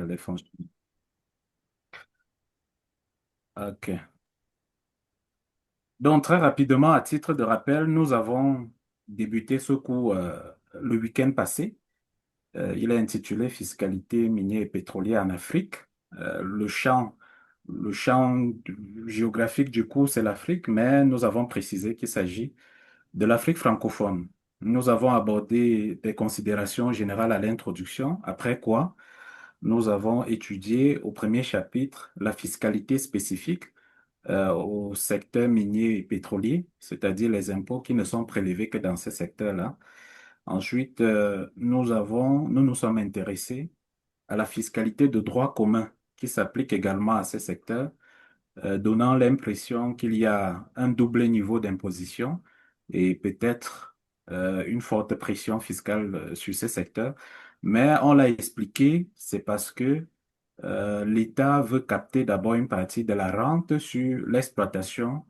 les fonctions. OK. Donc, très rapidement, à titre de rappel, nous avons débuté ce cours le week-end passé. Il est intitulé Fiscalité minière et pétrolière en Afrique. Le champ géographique du cours, c'est l'Afrique, mais nous avons précisé qu'il s'agit de l'Afrique francophone. Nous avons abordé des considérations générales à l'introduction, après quoi, nous avons étudié au premier chapitre la fiscalité spécifique au secteur minier et pétrolier, c'est-à-dire les impôts qui ne sont prélevés que dans ce secteur-là. Ensuite, nous nous sommes intéressés à la fiscalité de droit commun qui s'applique également à ce secteur, donnant l'impression qu'il y a un double niveau d'imposition et peut-être une forte pression fiscale sur ce secteur. Mais on l'a expliqué, c'est parce que l'État veut capter d'abord une partie de la rente sur l'exploitation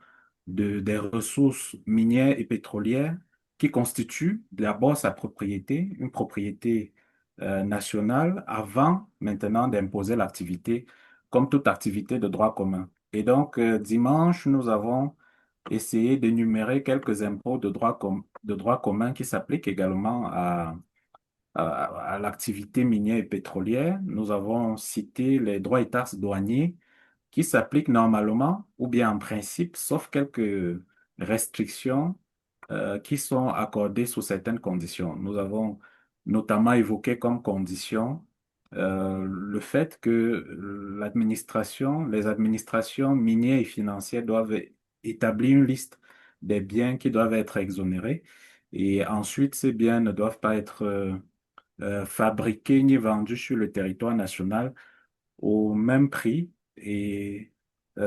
des ressources minières et pétrolières qui constituent d'abord sa propriété, une propriété nationale, avant maintenant d'imposer l'activité comme toute activité de droit commun. Et donc, dimanche, nous avons essayé d'énumérer quelques impôts de droit commun qui s'appliquent également à l'activité minière et pétrolière. Nous avons cité les droits et taxes douaniers qui s'appliquent normalement ou bien en principe, sauf quelques restrictions qui sont accordées sous certaines conditions. Nous avons notamment évoqué comme condition le fait que les administrations minières et financières doivent établir une liste des biens qui doivent être exonérés. Et ensuite, ces biens ne doivent pas être fabriqués ni vendus sur le territoire national au même prix et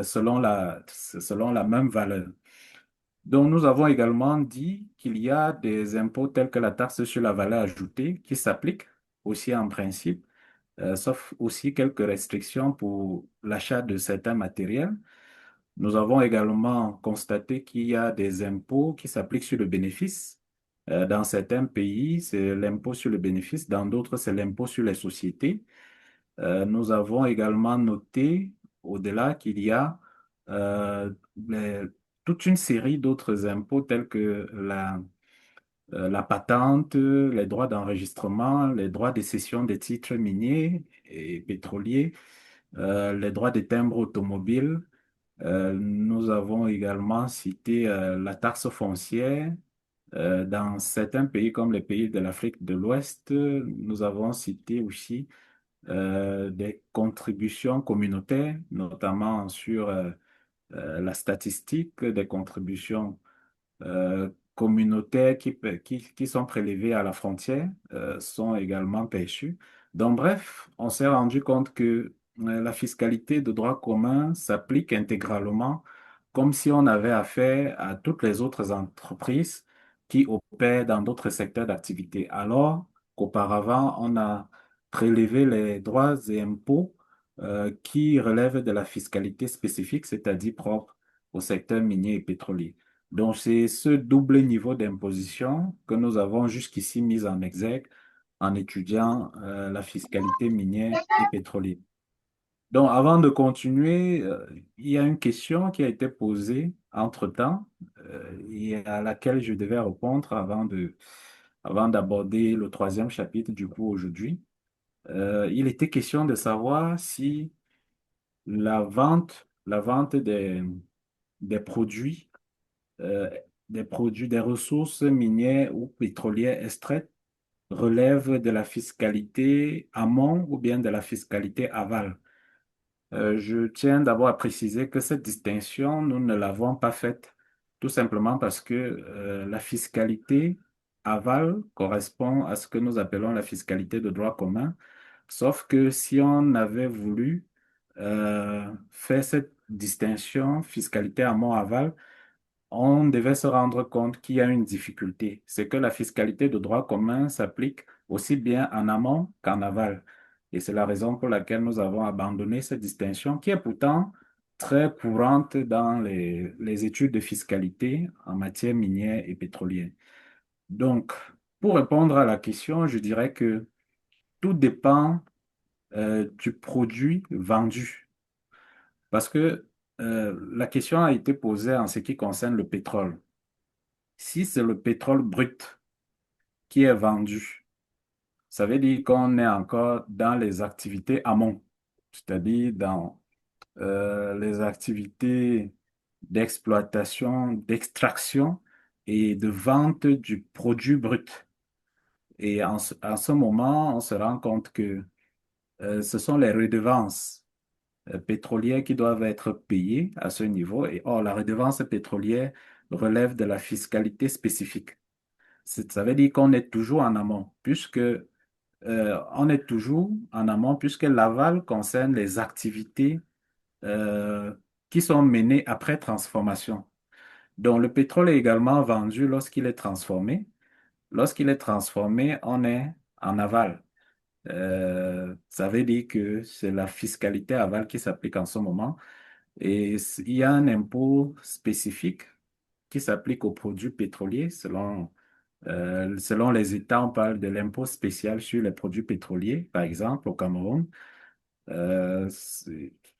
selon la même valeur. Donc, nous avons également dit qu'il y a des impôts tels que la taxe sur la valeur ajoutée qui s'appliquent aussi en principe, sauf aussi quelques restrictions pour l'achat de certains matériels. Nous avons également constaté qu'il y a des impôts qui s'appliquent sur le bénéfice. Dans certains pays, c'est l'impôt sur le bénéfice, dans d'autres, c'est l'impôt sur les sociétés. Nous avons également noté, au-delà, qu'il y a euh, les- toute une série d'autres impôts tels que la patente, les droits d'enregistrement, les droits de cession des titres miniers et pétroliers, les droits de timbre automobile. Nous avons également cité la taxe foncière. Dans certains pays comme les pays de l'Afrique de l'Ouest, nous avons cité aussi des contributions communautaires, notamment sur la statistique des contributions communautaires qui sont prélevées à la frontière, sont également perçues. Donc, bref, on s'est rendu compte que la fiscalité de droit commun s'applique intégralement comme si on avait affaire à toutes les autres entreprises qui opèrent dans d'autres secteurs d'activité, alors qu'auparavant, on a prélevé les droits et impôts qui relèvent de la fiscalité spécifique, c'est-à-dire propre au secteur minier et pétrolier. Donc, c'est ce double niveau d'imposition que nous avons jusqu'ici mis en exergue en étudiant la fiscalité minière et pétrolière. Donc, avant de continuer, il y a une question qui a été posée entre-temps et à laquelle je devais répondre avant d'aborder le troisième chapitre du cours aujourd'hui. Il était question de savoir si la vente des produits euh, des ressources minières ou pétrolières extraites relèvent de la fiscalité amont ou bien de la fiscalité aval. Je tiens d'abord à préciser que cette distinction, nous ne l'avons pas faite tout simplement parce que la fiscalité aval correspond à ce que nous appelons la fiscalité de droit commun, sauf que si on avait voulu faire cette distinction fiscalité amont-aval, on devait se rendre compte qu'il y a une difficulté. C'est que la fiscalité de droit commun s'applique aussi bien en amont qu'en aval. Et c'est la raison pour laquelle nous avons abandonné cette distinction qui est pourtant très courante dans les études de fiscalité en matière minière et pétrolière. Donc, pour répondre à la question, je dirais que tout dépend du produit vendu. Parce que la question a été posée en ce qui concerne le pétrole. Si c'est le pétrole brut qui est vendu, ça veut dire qu'on est encore dans les activités amont, c'est-à-dire dans les activités d'exploitation, d'extraction et de vente du produit brut. Et en ce moment, on se rend compte que ce sont les redevances pétrolières qui doivent être payées à ce niveau. Et or, la redevance pétrolière relève de la fiscalité spécifique. Ça veut dire qu'on est toujours en amont, puisque on est toujours en amont, puisque l'aval concerne les activités euh, qui sont menées après transformation. Donc, le pétrole est également vendu lorsqu'il est transformé. Lorsqu'il est transformé, on est en aval. Ça veut dire que c'est la fiscalité aval qui s'applique en ce moment. Et il y a un impôt spécifique qui s'applique aux produits pétroliers. Selon les États, on parle de l'impôt spécial sur les produits pétroliers, par exemple, au Cameroun.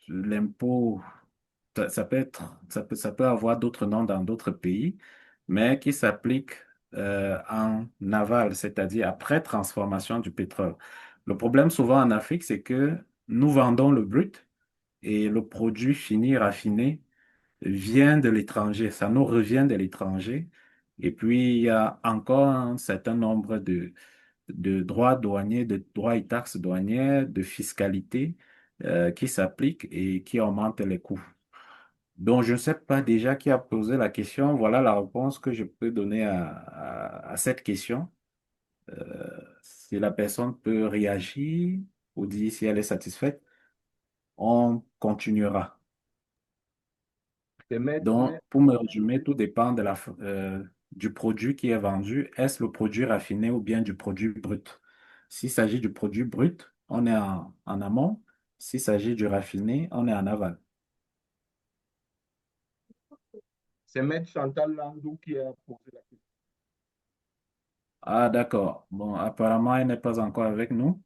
L'impôt, ça peut être, ça peut avoir d'autres noms dans d'autres pays, mais qui s'applique en aval, c'est-à-dire après transformation du pétrole. Le problème souvent en Afrique, c'est que nous vendons le brut et le produit fini raffiné vient de l'étranger, ça nous revient de l'étranger. Et puis, il y a encore un certain nombre de droits douaniers, de droits et taxes douanières, de fiscalité qui s'appliquent et qui augmentent les coûts. Donc, je ne sais pas déjà qui a posé la question. Voilà la réponse que je peux donner à cette question. Si la personne peut réagir ou dire si elle est satisfaite, on continuera. C'est maître, Donc, mais pour me résumer, tout dépend du produit qui est vendu. Est-ce le produit raffiné ou bien du produit brut? S'il s'agit du produit brut, on est en amont. S'il s'agit du raffiné, on est en aval. c'est maître Chantal Landou qui a posé la question. Ah, d'accord. Bon, apparemment, elle n'est pas encore avec nous.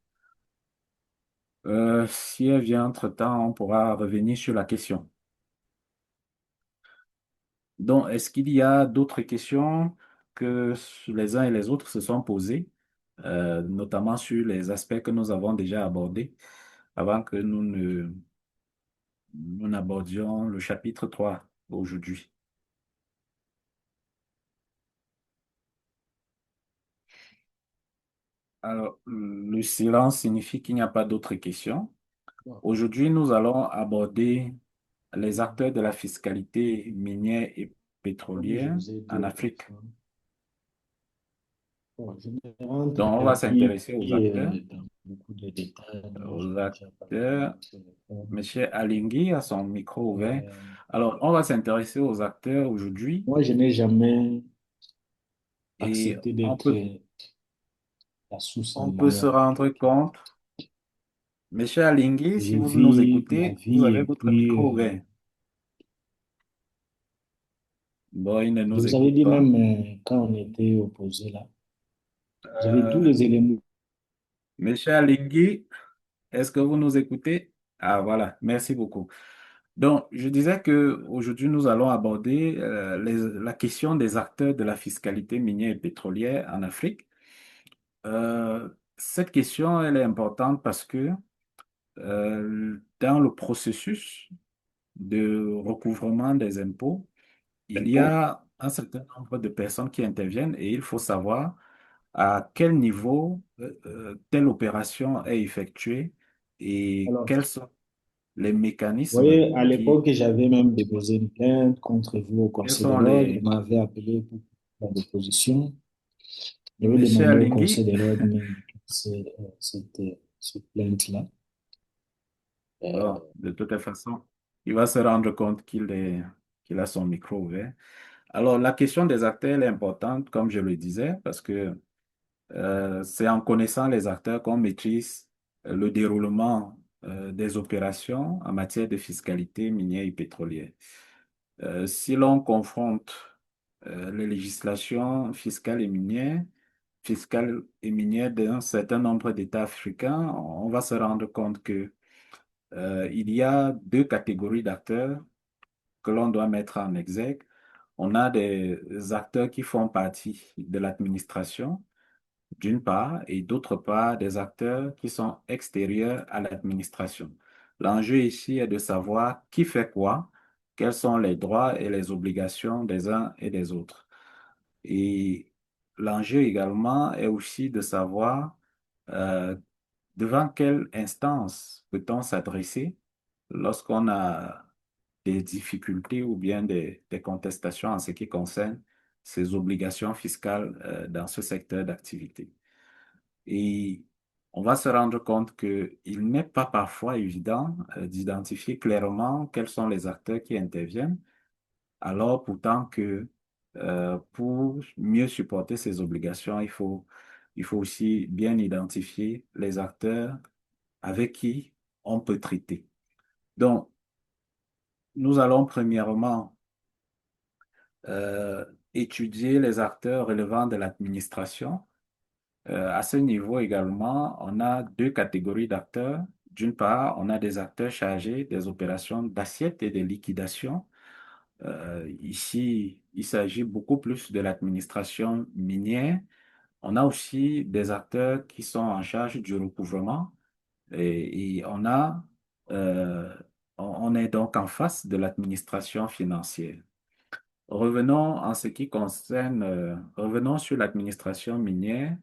Si elle vient entre-temps, on pourra revenir sur la question. Donc, est-ce qu'il y a d'autres questions que les uns et les autres se sont posées, notamment sur les aspects que nous avons déjà abordés avant que nous n'abordions le chapitre 3 aujourd'hui? Alors, le silence signifie qu'il n'y a pas d'autres questions. Bon, Aujourd'hui, nous allons aborder les acteurs de la fiscalité minière et Comme je pétrolière vous ai dit en au Afrique. téléphone, bon, je ne rentre Donc, on va pas s'intéresser aux acteurs. dans beaucoup de détails dont Aux j'ai déjà parlé acteurs. au téléphone. Monsieur Alingui a son micro ouvert. Euh, Alors, on va s'intéresser aux acteurs aujourd'hui Moi, je n'ai jamais et accepté d'être la source en on peut se malheur. rendre compte. Monsieur Alingui, Je si vous nous vis ma écoutez, vous vie avez et votre puis micro ouvert. Bon, il ne je nous vous avais écoute dit pas. même quand on était opposés là, j'avais tous Euh, les éléments. Monsieur Alingui, est-ce que vous nous écoutez? Ah, voilà, merci beaucoup. Donc, je disais que aujourd'hui, nous allons aborder la question des acteurs de la fiscalité minière et pétrolière en Afrique. Cette question, elle est importante parce que dans le processus de recouvrement des impôts, il y a un certain nombre de personnes qui interviennent et il faut savoir à quel niveau telle opération est effectuée et Alors, quels sont les vous mécanismes voyez, à qui, l'époque, j'avais même déposé une plainte contre vous au quels Conseil de sont l'ordre. On les... m'avait appelé pour la déposition. J'avais Monsieur demandé au Conseil Alingui, de l'ordre même cette plainte-là. bon, Euh, de toute façon, il va se rendre compte qu'il a son micro ouvert. Alors, la question des acteurs elle est importante, comme je le disais, parce que c'est en connaissant les acteurs qu'on maîtrise le déroulement des opérations en matière de fiscalité minière et pétrolière. Si l'on confronte les législations fiscales et minières, fiscale et minière d'un certain nombre d'États africains, on va se rendre compte que il y a deux catégories d'acteurs que l'on doit mettre en exergue. On a des acteurs qui font partie de l'administration, d'une part, et d'autre part, des acteurs qui sont extérieurs à l'administration. L'enjeu ici est de savoir qui fait quoi, quels sont les droits et les obligations des uns et des autres. Et l'enjeu également est aussi de savoir euh, devant quelle instance peut-on s'adresser lorsqu'on a des difficultés ou bien des contestations en ce qui concerne ces obligations fiscales dans ce secteur d'activité. Et on va se rendre compte qu'il n'est pas parfois évident d'identifier clairement quels sont les acteurs qui interviennent, alors pourtant que pour mieux supporter ces obligations, il faut aussi bien identifier les acteurs avec qui on peut traiter. Donc, nous allons premièrement euh, étudier les acteurs relevant de l'administration. À ce niveau également, on a deux catégories d'acteurs. D'une part, on a des acteurs chargés des opérations d'assiette et de liquidation. Ici, il s'agit beaucoup plus de l'administration minière. On a aussi des acteurs qui sont en charge du recouvrement et euh, on est donc en face de l'administration financière. Revenons sur l'administration minière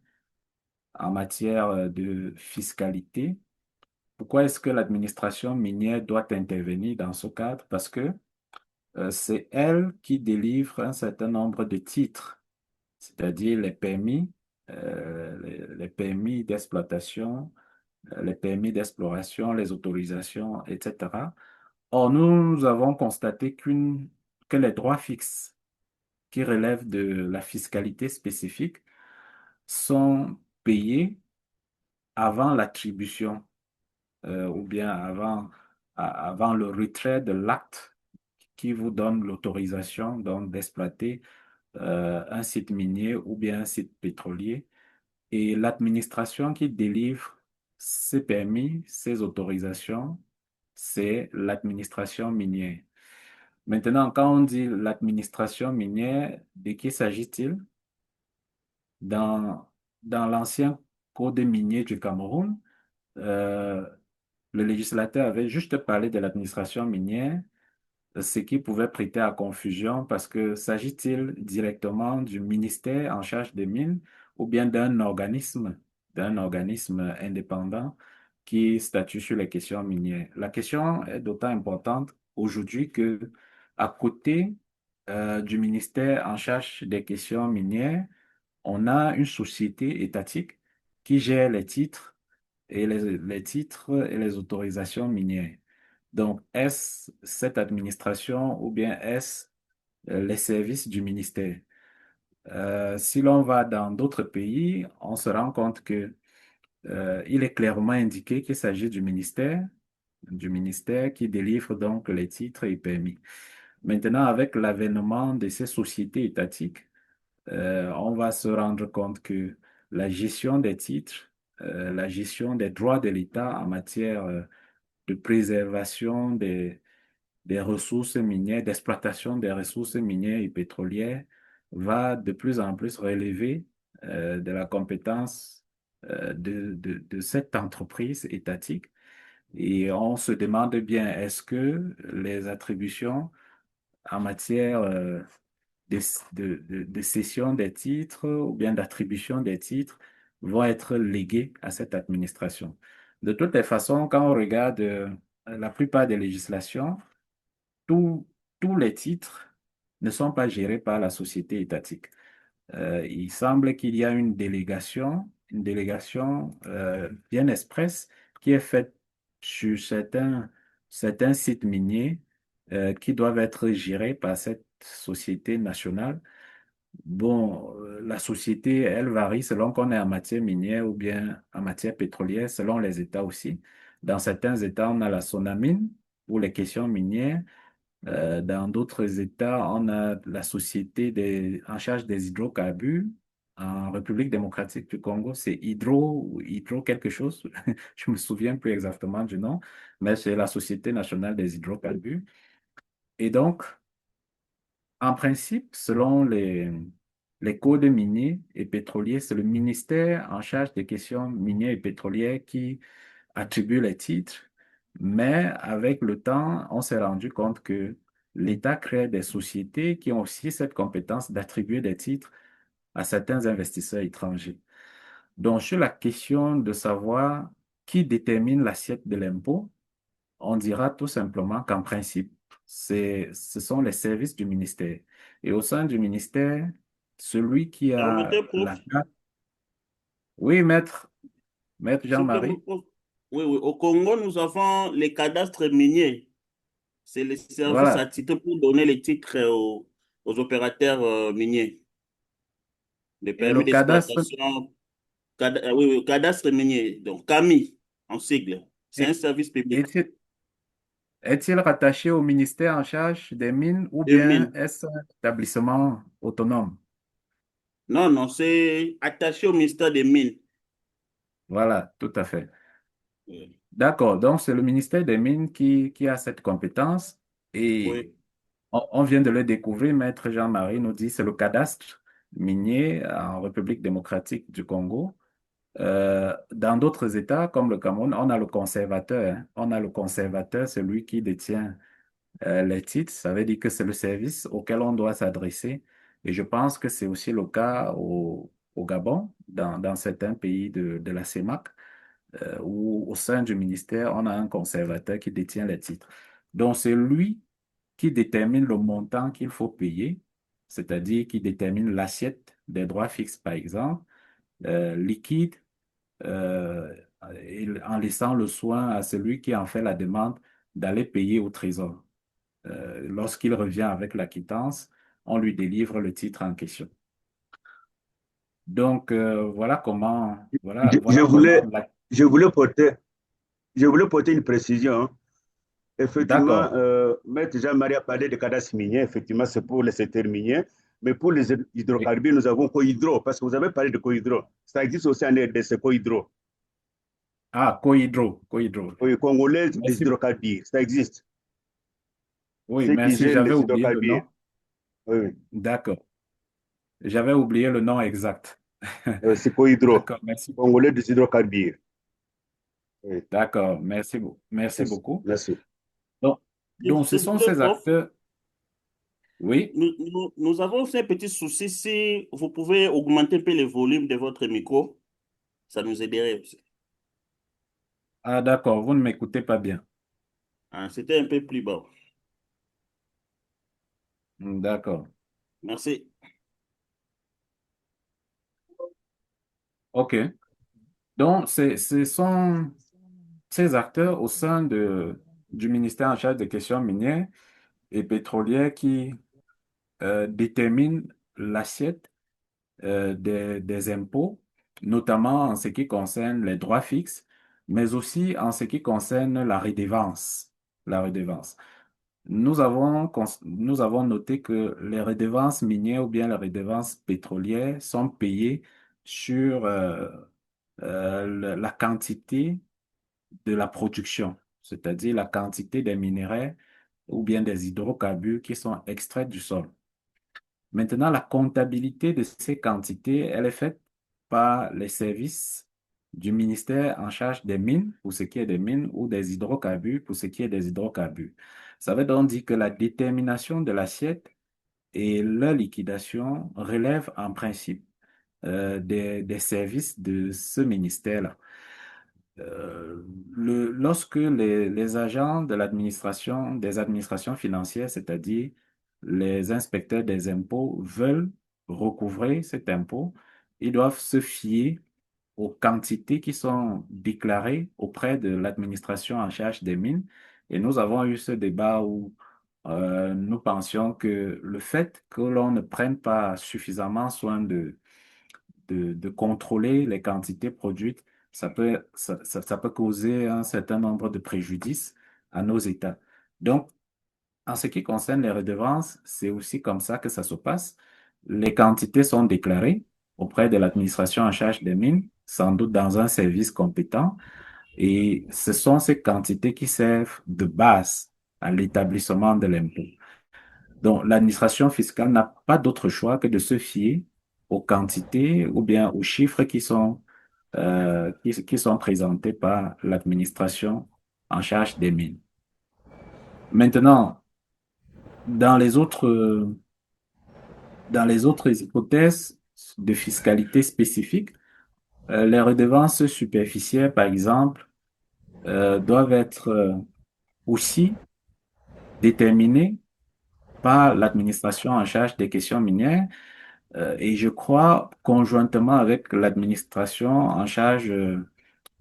en matière de fiscalité. Pourquoi est-ce que l'administration minière doit intervenir dans ce cadre? Parce que c'est elle qui délivre un certain nombre de titres, c'est-à-dire les permis d'exploitation, les permis d'exploration, les autorisations, etc. Or, nous avons constaté que les droits fixes qui relèvent de la fiscalité spécifique sont payés avant l'attribution ou bien avant le retrait de l'acte qui vous donne l'autorisation donc d'exploiter un site minier ou bien un site pétrolier. Et l'administration qui délivre ces permis, ces autorisations, c'est l'administration minière. Maintenant, quand on dit l'administration minière, de qui s'agit-il? Dans, dans l'ancien code minier du Cameroun, euh, le législateur avait juste parlé de l'administration minière, ce qui pouvait prêter à confusion parce que s'agit-il directement du ministère en charge des mines ou bien d'un organisme indépendant qui statue sur les questions minières? La question est d'autant importante aujourd'hui que à côté du ministère en charge des questions minières, on a une société étatique qui gère les titres et les autorisations minières. Donc, est-ce cette administration ou bien est-ce les services du ministère? Si l'on va dans d'autres pays, on se rend compte que il est clairement indiqué qu'il s'agit du ministère qui délivre donc les titres et permis. Maintenant, avec l'avènement de ces sociétés étatiques, on va se rendre compte que la gestion des titres, la gestion des droits de l'État en matière de préservation des ressources minières, d'exploitation des ressources minières et pétrolières va de plus en plus relever de la compétence de cette entreprise étatique. Et on se demande bien, est-ce que les attributions en matière de, de cession des titres ou bien d'attribution des titres vont être léguées à cette administration? De toutes les façons, quand on regarde la plupart des législations, tous tous les titres ne sont pas gérés par la société étatique. Il semble qu'il y a une délégation bien expresse qui est faite sur certains sites miniers qui doivent être gérés par cette société nationale. Bon, la société, elle varie selon qu'on est en matière minière ou bien en matière pétrolière, selon les États aussi. Dans certains États, on a la Sonamine pour les questions minières. Dans d'autres États, on a la société en charge des hydrocarbures en République démocratique du Congo, c'est Hydro quelque chose. Je me souviens plus exactement du nom, mais c'est la Société nationale des hydrocarbures. Et donc, en principe, selon les codes miniers et pétroliers, c'est le ministère en charge des questions minières et pétrolières qui attribue les titres. Mais avec le temps, on s'est rendu compte que l'État crée des sociétés qui ont aussi cette compétence d'attribuer des titres à certains investisseurs étrangers. Donc, sur la question de savoir qui détermine l'assiette de l'impôt, on dira tout simplement qu'en principe, ce sont les services du ministère. Et au sein du ministère, celui qui a Permettez, prof, la carte, oui, maître s'il vous plaît, Jean-Marie, prof. Oui, oui. Au Congo, nous avons les cadastres miniers. C'est le service voilà. attitré pour donner les titres aux opérateurs miniers, les Et permis le cadastre, d'exploitation. Oui, oui, cadastre minier, donc CAMI en sigle. C'est un est- service public est-il est-il rattaché au ministère en charge des mines ou des bien mines. est-ce un établissement autonome? Non, non, c'est attaché au ministère des Mines. Voilà, tout à fait. Oui, D'accord, donc c'est le ministère des Mines qui a cette compétence et oui, on vient de le découvrir, Maître Jean-Marie nous dit c'est le cadastre minier en République démocratique du Congo. Dans d'autres États comme le Cameroun, on a le conservateur, hein. On a le conservateur, c'est lui qui détient les titres. Ça veut dire que c'est le service auquel on doit s'adresser. Et je pense que c'est aussi le cas au Gabon, dans certains pays de la CEMAC, où au sein du ministère, on a un conservateur qui détient les titres. Donc, c'est lui qui détermine le montant qu'il faut payer, c'est-à-dire qui détermine l'assiette des droits fixes, par exemple, liquide, euh, en laissant le soin à celui qui en fait la demande d'aller payer au trésor. Lorsqu'il revient avec la quittance, on lui délivre le titre en question. Donc, Je, je voilà comment voulais, je voulais porter, je voulais porter une précision, hein. Effectivement, D'accord. Maître Jean-Marie a parlé de cadastre minier. Effectivement, c'est pour le secteur minier. Mais pour les Et- hydrocarbures, nous avons Cohydro, parce que vous avez parlé de Cohydro. Ça existe aussi en RDC, Cohydro. Ah, Cohydro. Oui, Congolais des Merci. hydrocarbures, ça existe. Oui, Ceux qui merci. gèrent J'avais les oublié le hydrocarbures. nom. Oui, oui. D'accord. J'avais oublié le nom exact. C'est Cohydro, D'accord, merci. Congolais des hydrocarbures. Oui, D'accord, merci merci. beaucoup. Merci. Donc, donc, ce s'il vous sont plaît, ces prof. acteurs. Oui. Nous avons aussi un petit souci. Si vous pouvez augmenter un peu le volume de votre micro, ça nous aiderait aussi. Ah, d'accord, vous ne m'écoutez pas bien. Ah, c'était un peu plus bas. D'accord. Merci. OK. Donc, ce sont ces acteurs au sein du ministère en charge des questions minières et pétrolières qui déterminent l'assiette des impôts, notamment en ce qui concerne les droits fixes, mais aussi en ce qui concerne la redevance. La redevance. Nous avons noté que les redevances minières ou bien les redevances pétrolières sont payées sur la quantité de la production, c'est-à-dire la quantité des minéraux ou bien des hydrocarbures qui sont extraits du sol. Maintenant, la comptabilité de ces quantités, elle est faite par les services du ministère en charge des mines, pour ce qui est des mines, ou des hydrocarbures, pour ce qui est des hydrocarbures. Ça veut donc dire que la détermination de l'assiette et leur liquidation relèvent en principe des services de ce ministère-là. Lorsque les agents de l'administration, des administrations financières, c'est-à-dire les inspecteurs des impôts, veulent recouvrer cet impôt, ils doivent se fier aux quantités qui sont déclarées auprès de l'administration en charge des mines. Et nous avons eu ce débat où nous pensions que le fait que l'on ne prenne pas suffisamment soin de contrôler les quantités produites, ça peut causer un certain nombre de préjudices à nos États. Donc, en ce qui concerne les redevances, c'est aussi comme ça que ça se passe. Les quantités sont déclarées auprès de l'administration en charge des mines, sans doute dans un service compétent. Et ce sont ces quantités qui servent de base à l'établissement de l'impôt. Donc, l'administration fiscale n'a pas d'autre choix que de se fier aux quantités ou bien aux chiffres qui sont présentés par l'administration en charge des mines. Maintenant, dans les autres, dans les autres hypothèses de fiscalité spécifique, les redevances superficielles, par exemple, doivent être aussi déterminées par l'administration en charge des questions minières et je crois conjointement avec l'administration en charge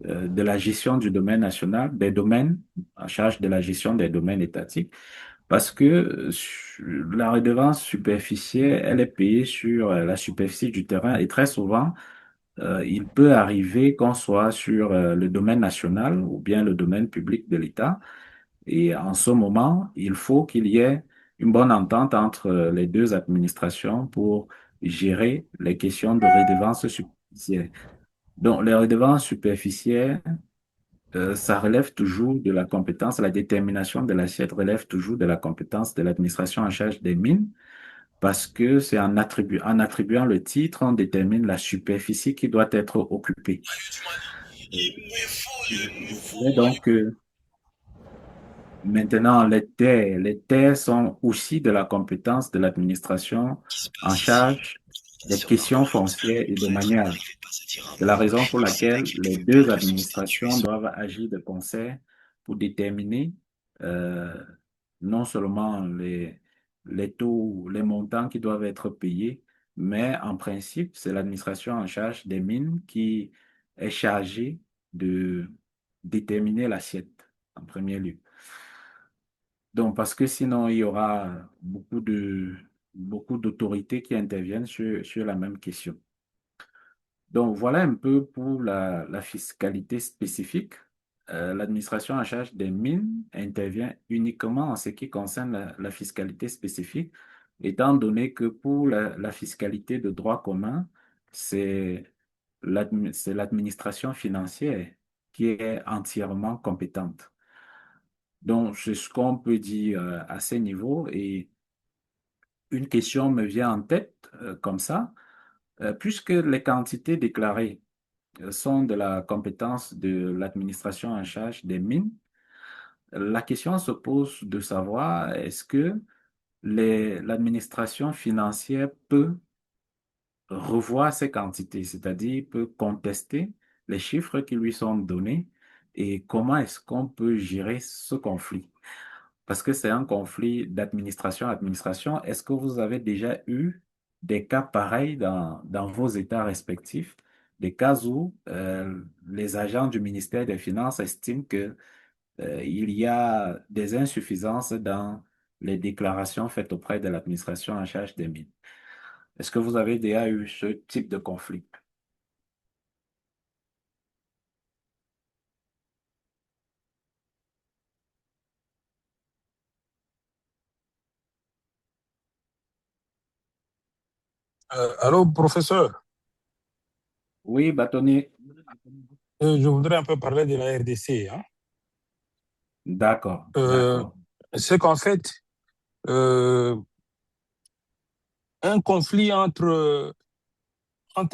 de la gestion du domaine national, des domaines, en charge de la gestion des domaines étatiques, parce que la redevance superficielle, elle est payée sur la superficie du terrain et très souvent, il peut arriver qu'on soit sur le domaine national ou bien le domaine public de l'État. Et en ce moment, il faut qu'il y ait une bonne entente entre les deux administrations pour gérer les questions de redevance superficielle. Donc, les redevances superficielles, ça relève toujours de la compétence, la détermination de l'assiette relève toujours de la compétence de l'administration en charge des mines, parce que c'est en attribuant le titre, on détermine la superficie qui doit être occupée. Je dirais donc que maintenant, les terres sont aussi de la compétence de l'administration en charge des questions foncières et domaniales. C'est la raison pour laquelle les deux administrations doivent agir de concert pour déterminer euh, non seulement les taux, les montants qui doivent être payés, mais en principe, c'est l'administration en charge des mines qui est chargée de déterminer l'assiette en premier lieu. Donc, parce que sinon, il y aura beaucoup d'autorités qui interviennent sur la même question. Donc, voilà un peu pour la fiscalité spécifique. L'administration en charge des mines intervient uniquement en ce qui concerne la fiscalité spécifique, étant donné que pour la fiscalité de droit commun, c'est c'est l'administration financière qui est entièrement compétente. Donc, c'est ce qu'on peut dire à ces niveaux. Et une question me vient en tête comme ça, puisque les quantités déclarées sont de la compétence de l'administration en charge des mines, la question se pose de savoir est-ce que l'administration financière peut revoir ces quantités, c'est-à-dire peut contester les chiffres qui lui sont donnés et comment est-ce qu'on peut gérer ce conflit? Parce que c'est un conflit d'administration à administration. Est-ce que vous avez déjà eu des cas pareils dans vos États respectifs, des cas où les agents du ministère des Finances estiment que, il y a des insuffisances dans les déclarations faites auprès de l'administration en charge des mines? Est-ce que vous avez déjà eu ce type de conflit? Allô, professeur. Oui, bâtonnier. Je voudrais un peu parler de la RDC. Hein. D'accord, Euh, d'accord. c'est qu'en fait, euh, un conflit entre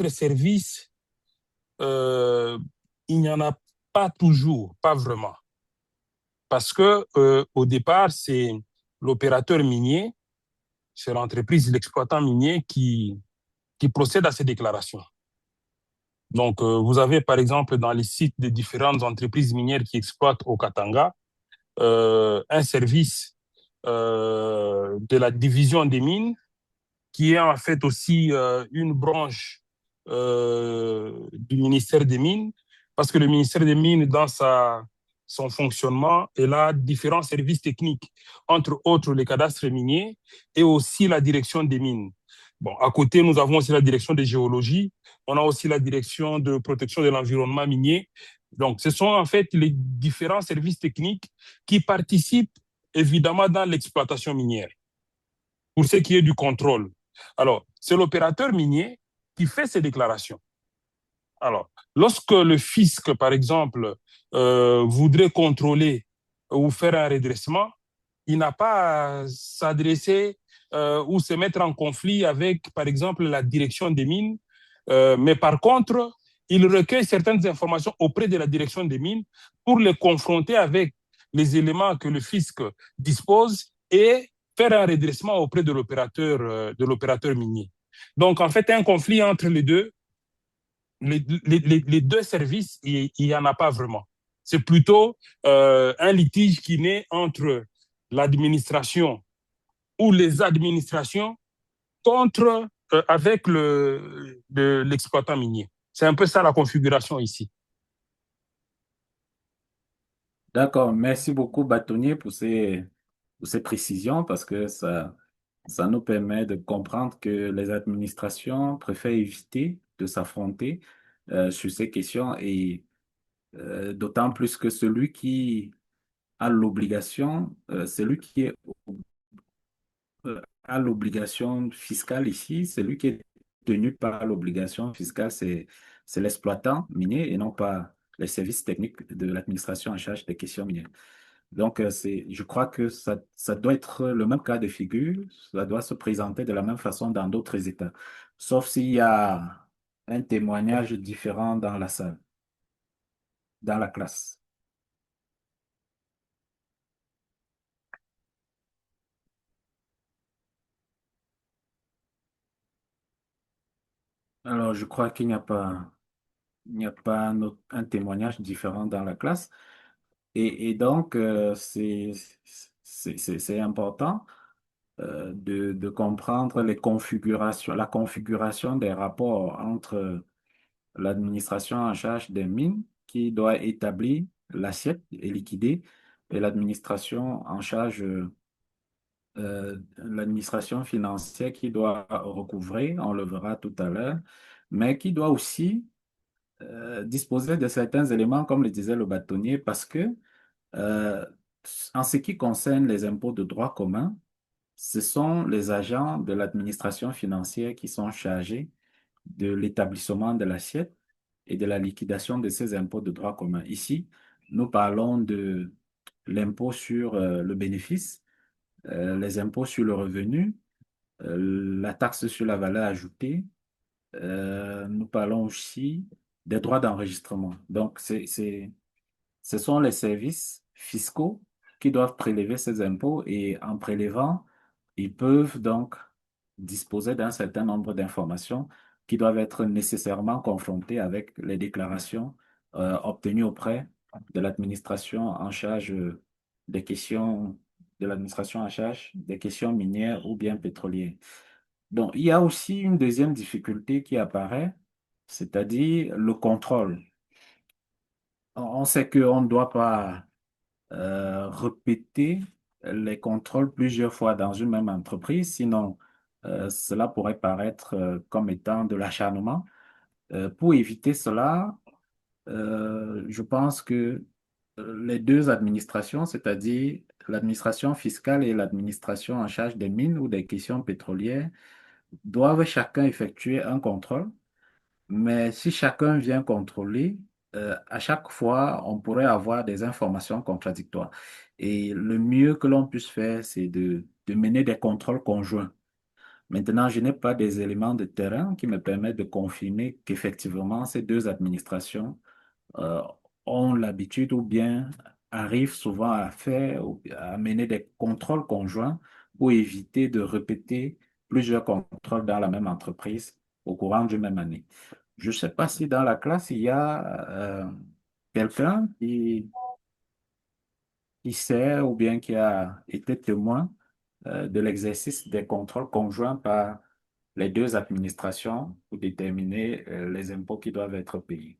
services, euh, il n'y en a pas toujours, pas vraiment. Parce que au départ, c'est l'opérateur minier, c'est l'entreprise, l'exploitant minier qui procède à ces déclarations. Donc, vous avez par exemple dans les sites de différentes entreprises minières qui exploitent au Katanga, un service de la division des mines, qui est en fait aussi une branche du ministère des Mines, parce que le ministère des Mines, dans son fonctionnement, il a différents services techniques, entre autres les cadastres miniers et aussi la direction des mines. Bon, à côté, nous avons aussi la direction de géologie, on a aussi la direction de protection de l'environnement minier. Donc, ce sont en fait les différents services techniques qui participent évidemment dans l'exploitation minière. Pour ce qui est du contrôle, alors c'est l'opérateur minier qui fait ces déclarations. Alors, lorsque le fisc, par exemple, voudrait contrôler ou faire un redressement, il n'a pas à s'adresser ou se mettre en conflit avec, par exemple, la direction des mines. Mais par contre, il recueille certaines informations auprès de la direction des mines pour les confronter avec les éléments que le fisc dispose et faire un redressement auprès de l'opérateur minier. Donc, en fait, un conflit entre les deux services, il n'y en a pas vraiment. C'est plutôt un litige qui naît entre l'administration ou les administrations contre avec l'exploitant minier. C'est un peu ça la configuration ici. D'accord, merci beaucoup, Bâtonnier, pour ces précisions parce que ça nous permet de comprendre que les administrations préfèrent éviter de s'affronter sur ces questions et d'autant plus que celui qui a l'obligation, celui qui est a l'obligation fiscale ici, celui qui est tenu par l'obligation fiscale, c'est l'exploitant minier et non pas les services techniques de l'administration en charge des questions minières. Donc, je crois que ça doit être le même cas de figure, ça doit se présenter de la même façon dans d'autres États, sauf s'il y a un témoignage différent dans la salle, dans la classe. Alors, je crois qu'il n'y a pas un témoignage différent dans la classe. Et donc, c'est important de comprendre les configurations, la configuration des rapports entre l'administration en charge des mines qui doit établir l'assiette et liquider, et l'administration en charge, l'administration financière qui doit recouvrer, on le verra tout à l'heure, mais qui doit aussi disposer de certains éléments, comme le disait le bâtonnier, parce que euh, en ce qui concerne les impôts de droit commun, ce sont les agents de l'administration financière qui sont chargés de l'établissement de l'assiette et de la liquidation de ces impôts de droit commun. Ici, nous parlons de l'impôt sur le bénéfice, les impôts sur le revenu, la taxe sur la valeur ajoutée. Nous parlons aussi des droits d'enregistrement. Donc, ce sont les services fiscaux qui doivent prélever ces impôts et en prélevant, ils peuvent donc disposer d'un certain nombre d'informations qui doivent être nécessairement confrontées avec les déclarations obtenues auprès de l'administration en charge des questions de l'administration en charge des questions minières ou bien pétrolières. Donc, il y a aussi une deuxième difficulté qui apparaît, c'est-à-dire le contrôle. On sait qu'on ne doit pas répéter les contrôles plusieurs fois dans une même entreprise, sinon cela pourrait paraître comme étant de l'acharnement. Pour éviter cela, je pense que les deux administrations, c'est-à-dire l'administration fiscale et l'administration en charge des mines ou des questions pétrolières, doivent chacun effectuer un contrôle, mais si chacun vient contrôler, à chaque fois, on pourrait avoir des informations contradictoires. Et le mieux que l'on puisse faire, c'est de mener des contrôles conjoints. Maintenant, je n'ai pas des éléments de terrain qui me permettent de confirmer qu'effectivement, ces deux administrations euh, ont l'habitude ou bien arrivent souvent à faire, ou à mener des contrôles conjoints pour éviter de répéter plusieurs contrôles dans la même entreprise au courant d'une même année. Je ne sais pas si dans la classe, il y a quelqu'un qui sait ou bien qui a été témoin de l'exercice des contrôles conjoints par les deux administrations pour déterminer les impôts qui doivent être payés.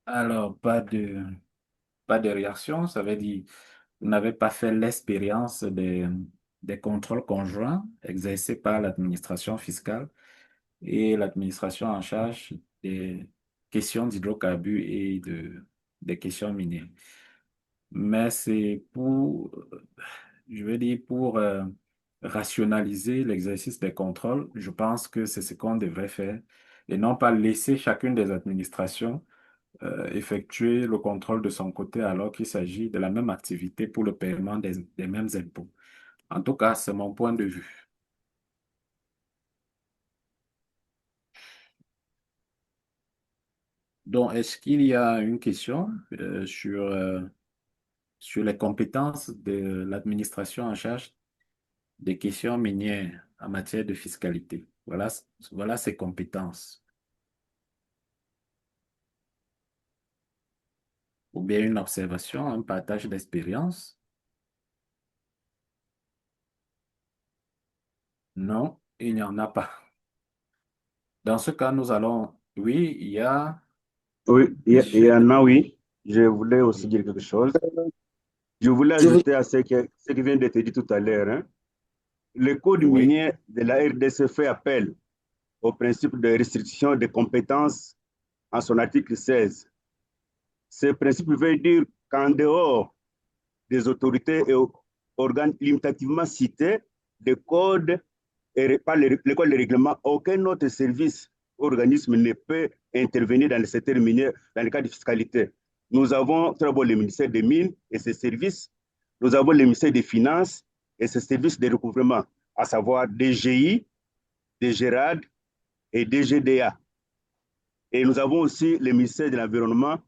Alors, pas de réaction, ça veut dire vous n'avez pas fait l'expérience des contrôles conjoints exercés par l'administration fiscale et l'administration en charge des questions d'hydrocarbures et des questions minières. Mais c'est pour, je veux dire, pour rationaliser l'exercice des contrôles, je pense que c'est ce qu'on devrait faire et non pas laisser chacune des administrations effectuer le contrôle de son côté alors qu'il s'agit de la même activité pour le paiement des mêmes impôts. En tout cas, c'est mon point de vue. Donc, est-ce qu'il y a une question sur les compétences de l'administration en charge des questions minières en matière de fiscalité? Voilà ses compétences. Ou bien une observation, un partage d'expérience? Non, il n'y en a pas. Dans ce cas, nous allons... Oui, il y a Oui, il y Monsieur... en a, oui. Je voulais aussi dire quelque chose. Je voulais Je vous- ajouter à ce qui vient d'être dit tout à l'heure, hein. Le code Oui, minier de la RDC fait appel au principe de restriction des compétences en son article 16. Ce principe veut dire qu'en dehors des autorités et organes limitativement cités, le code et par le code de règlement, aucun autre service ou organisme ne peut intervenir dans le secteur minier dans le cas de fiscalité. Nous avons très bon le ministère des Mines et ses services. Nous avons le ministère des Finances et ses services de recouvrement, à savoir DGI, DGRAD et DGDA. Et nous avons aussi le ministère de l'Environnement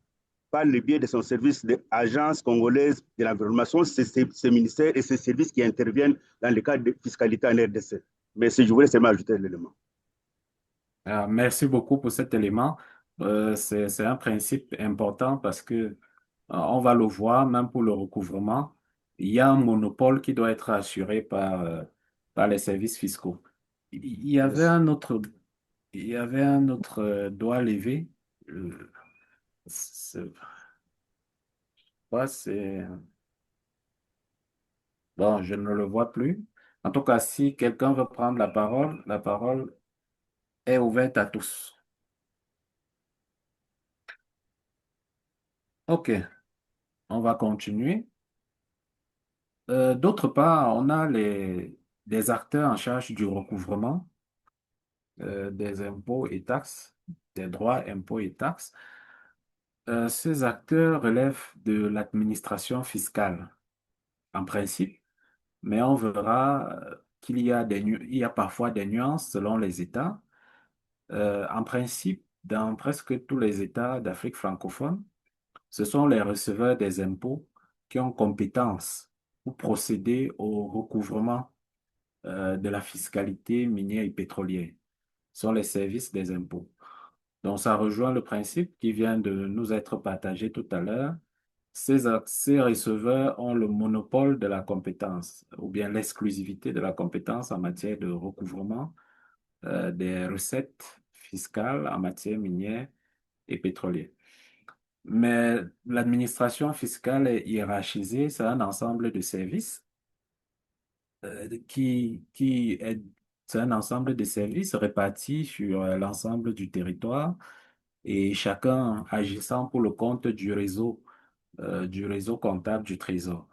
par le biais de son service d'agence congolaise de l'environnement. Ce sont ces ministères et ces services qui interviennent dans le cadre de fiscalité en RDC. Mais si je voulais seulement ajouter l'élément. merci beaucoup pour cet élément. C'est un principe important parce que on va le voir, même pour le recouvrement, il y a un monopole qui doit être assuré par les services fiscaux. Il y avait un autre, il y avait un autre doigt levé. Euh, c'est, c'est, bon, je ne le vois plus. En tout cas, si quelqu'un veut prendre la parole est ouverte à tous. OK, on va continuer. D'autre part, on a des acteurs en charge du recouvrement des impôts et taxes, des droits, impôts et taxes. Ces acteurs relèvent de l'administration fiscale, en principe, mais on verra qu'il y a il y a parfois des nuances selon les États. En principe, dans presque tous les États d'Afrique francophone, ce sont les receveurs des impôts qui ont compétence pour procéder au recouvrement de la fiscalité minière et pétrolière. Ce sont les services des impôts. Donc, ça rejoint le principe qui vient de nous être partagé tout à l'heure. Ces receveurs ont le monopole de la compétence ou bien l'exclusivité de la compétence en matière de recouvrement des recettes fiscales en matière minière et pétrolière. Mais l'administration fiscale est hiérarchisée, c'est un ensemble de services qui est, c'est un ensemble de services répartis sur l'ensemble du territoire et chacun agissant pour le compte du réseau comptable du Trésor.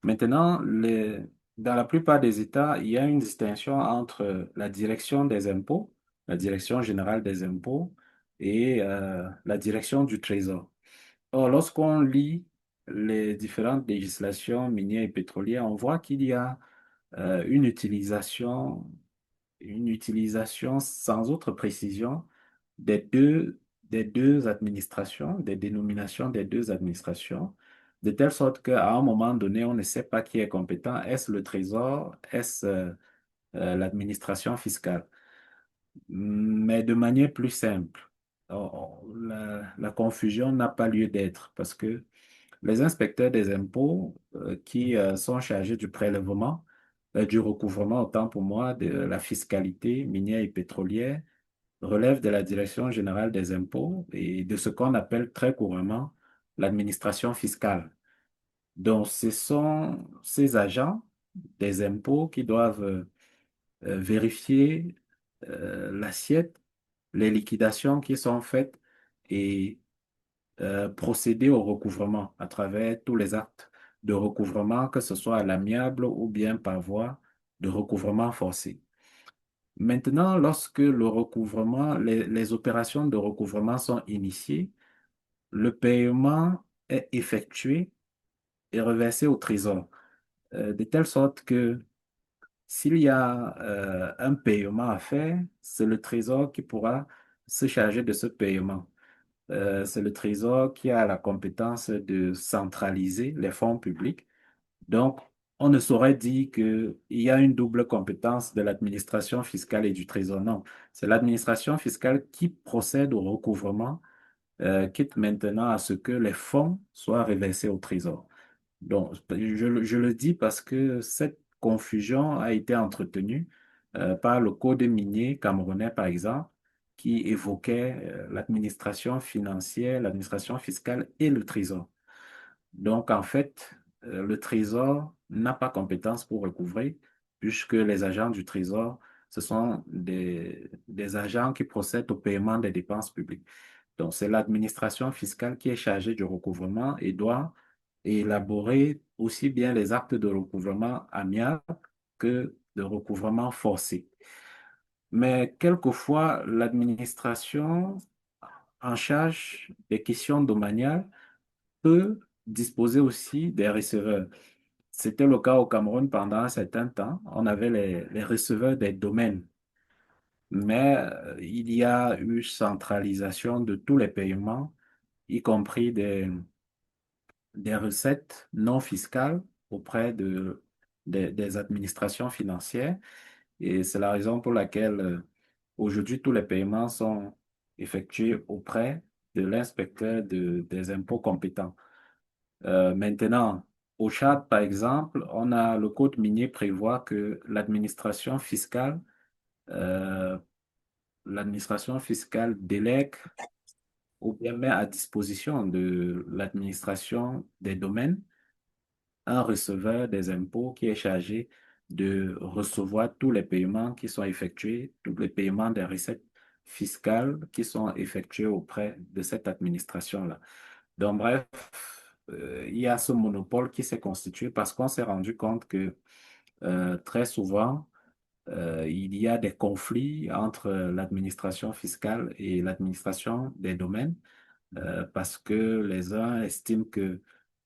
Maintenant, dans la plupart des États, il y a une distinction entre la direction des impôts, la direction générale des impôts et la direction du Trésor. Or, lorsqu'on lit les différentes législations minières et pétrolières, on voit qu'il y a une utilisation sans autre précision des deux administrations, des dénominations des deux administrations, de telle sorte qu'à un moment donné, on ne sait pas qui est compétent. Est-ce le Trésor? Est-ce l'administration fiscale? Mais de manière plus simple. La confusion n'a pas lieu d'être parce que les inspecteurs des impôts qui sont chargés du prélèvement, du recouvrement, autant pour moi, de la fiscalité minière et pétrolière, relèvent de la Direction générale des impôts et de ce qu'on appelle très couramment l'administration fiscale. Donc, ce sont ces agents des impôts qui doivent vérifier l'assiette, les liquidations qui sont faites et procéder au recouvrement à travers tous les actes de recouvrement, que ce soit à l'amiable ou bien par voie de recouvrement forcé. Maintenant, lorsque le recouvrement, les opérations de recouvrement sont initiées, le paiement est effectué et reversé au trésor, de telle sorte que s'il y a un paiement à faire, c'est le trésor qui pourra se charger de ce paiement. C'est le trésor qui a la compétence de centraliser les fonds publics. Donc, on ne saurait dire qu'il y a une double compétence de l'administration fiscale et du trésor. Non, c'est l'administration fiscale qui procède au recouvrement, quitte maintenant à ce que les fonds soient reversés au trésor. Donc, je le dis parce que cette confusion a été entretenue par le code minier camerounais, par exemple, qui évoquait l'administration financière, l'administration fiscale et le trésor. Donc, en fait, le trésor n'a pas compétence pour recouvrer, puisque les agents du trésor, ce sont des agents qui procèdent au paiement des dépenses publiques. Donc, c'est l'administration fiscale qui est chargée du recouvrement et doit élaborer aussi bien les actes de recouvrement amiable que de recouvrement forcé. Mais quelquefois, l'administration en charge des questions domaniales peut disposer aussi des receveurs. C'était le cas au Cameroun pendant un certain temps. On avait les receveurs des domaines. Mais il y a eu centralisation de tous les paiements, y compris des recettes non fiscales auprès des administrations financières. Et c'est la raison pour laquelle aujourd'hui tous les paiements sont effectués auprès de l'inspecteur des impôts compétents. Maintenant, au Tchad, par exemple, on a le code minier prévoit que euh, l'administration fiscale délègue ou bien met à disposition de l'administration des domaines un receveur des impôts qui est chargé de recevoir tous les paiements qui sont effectués, tous les paiements des recettes fiscales qui sont effectués auprès de cette administration-là. Donc, bref, il y a ce monopole qui s'est constitué parce qu'on s'est rendu compte que très souvent, il y a des conflits entre l'administration fiscale et l'administration des domaines parce que les uns estiment que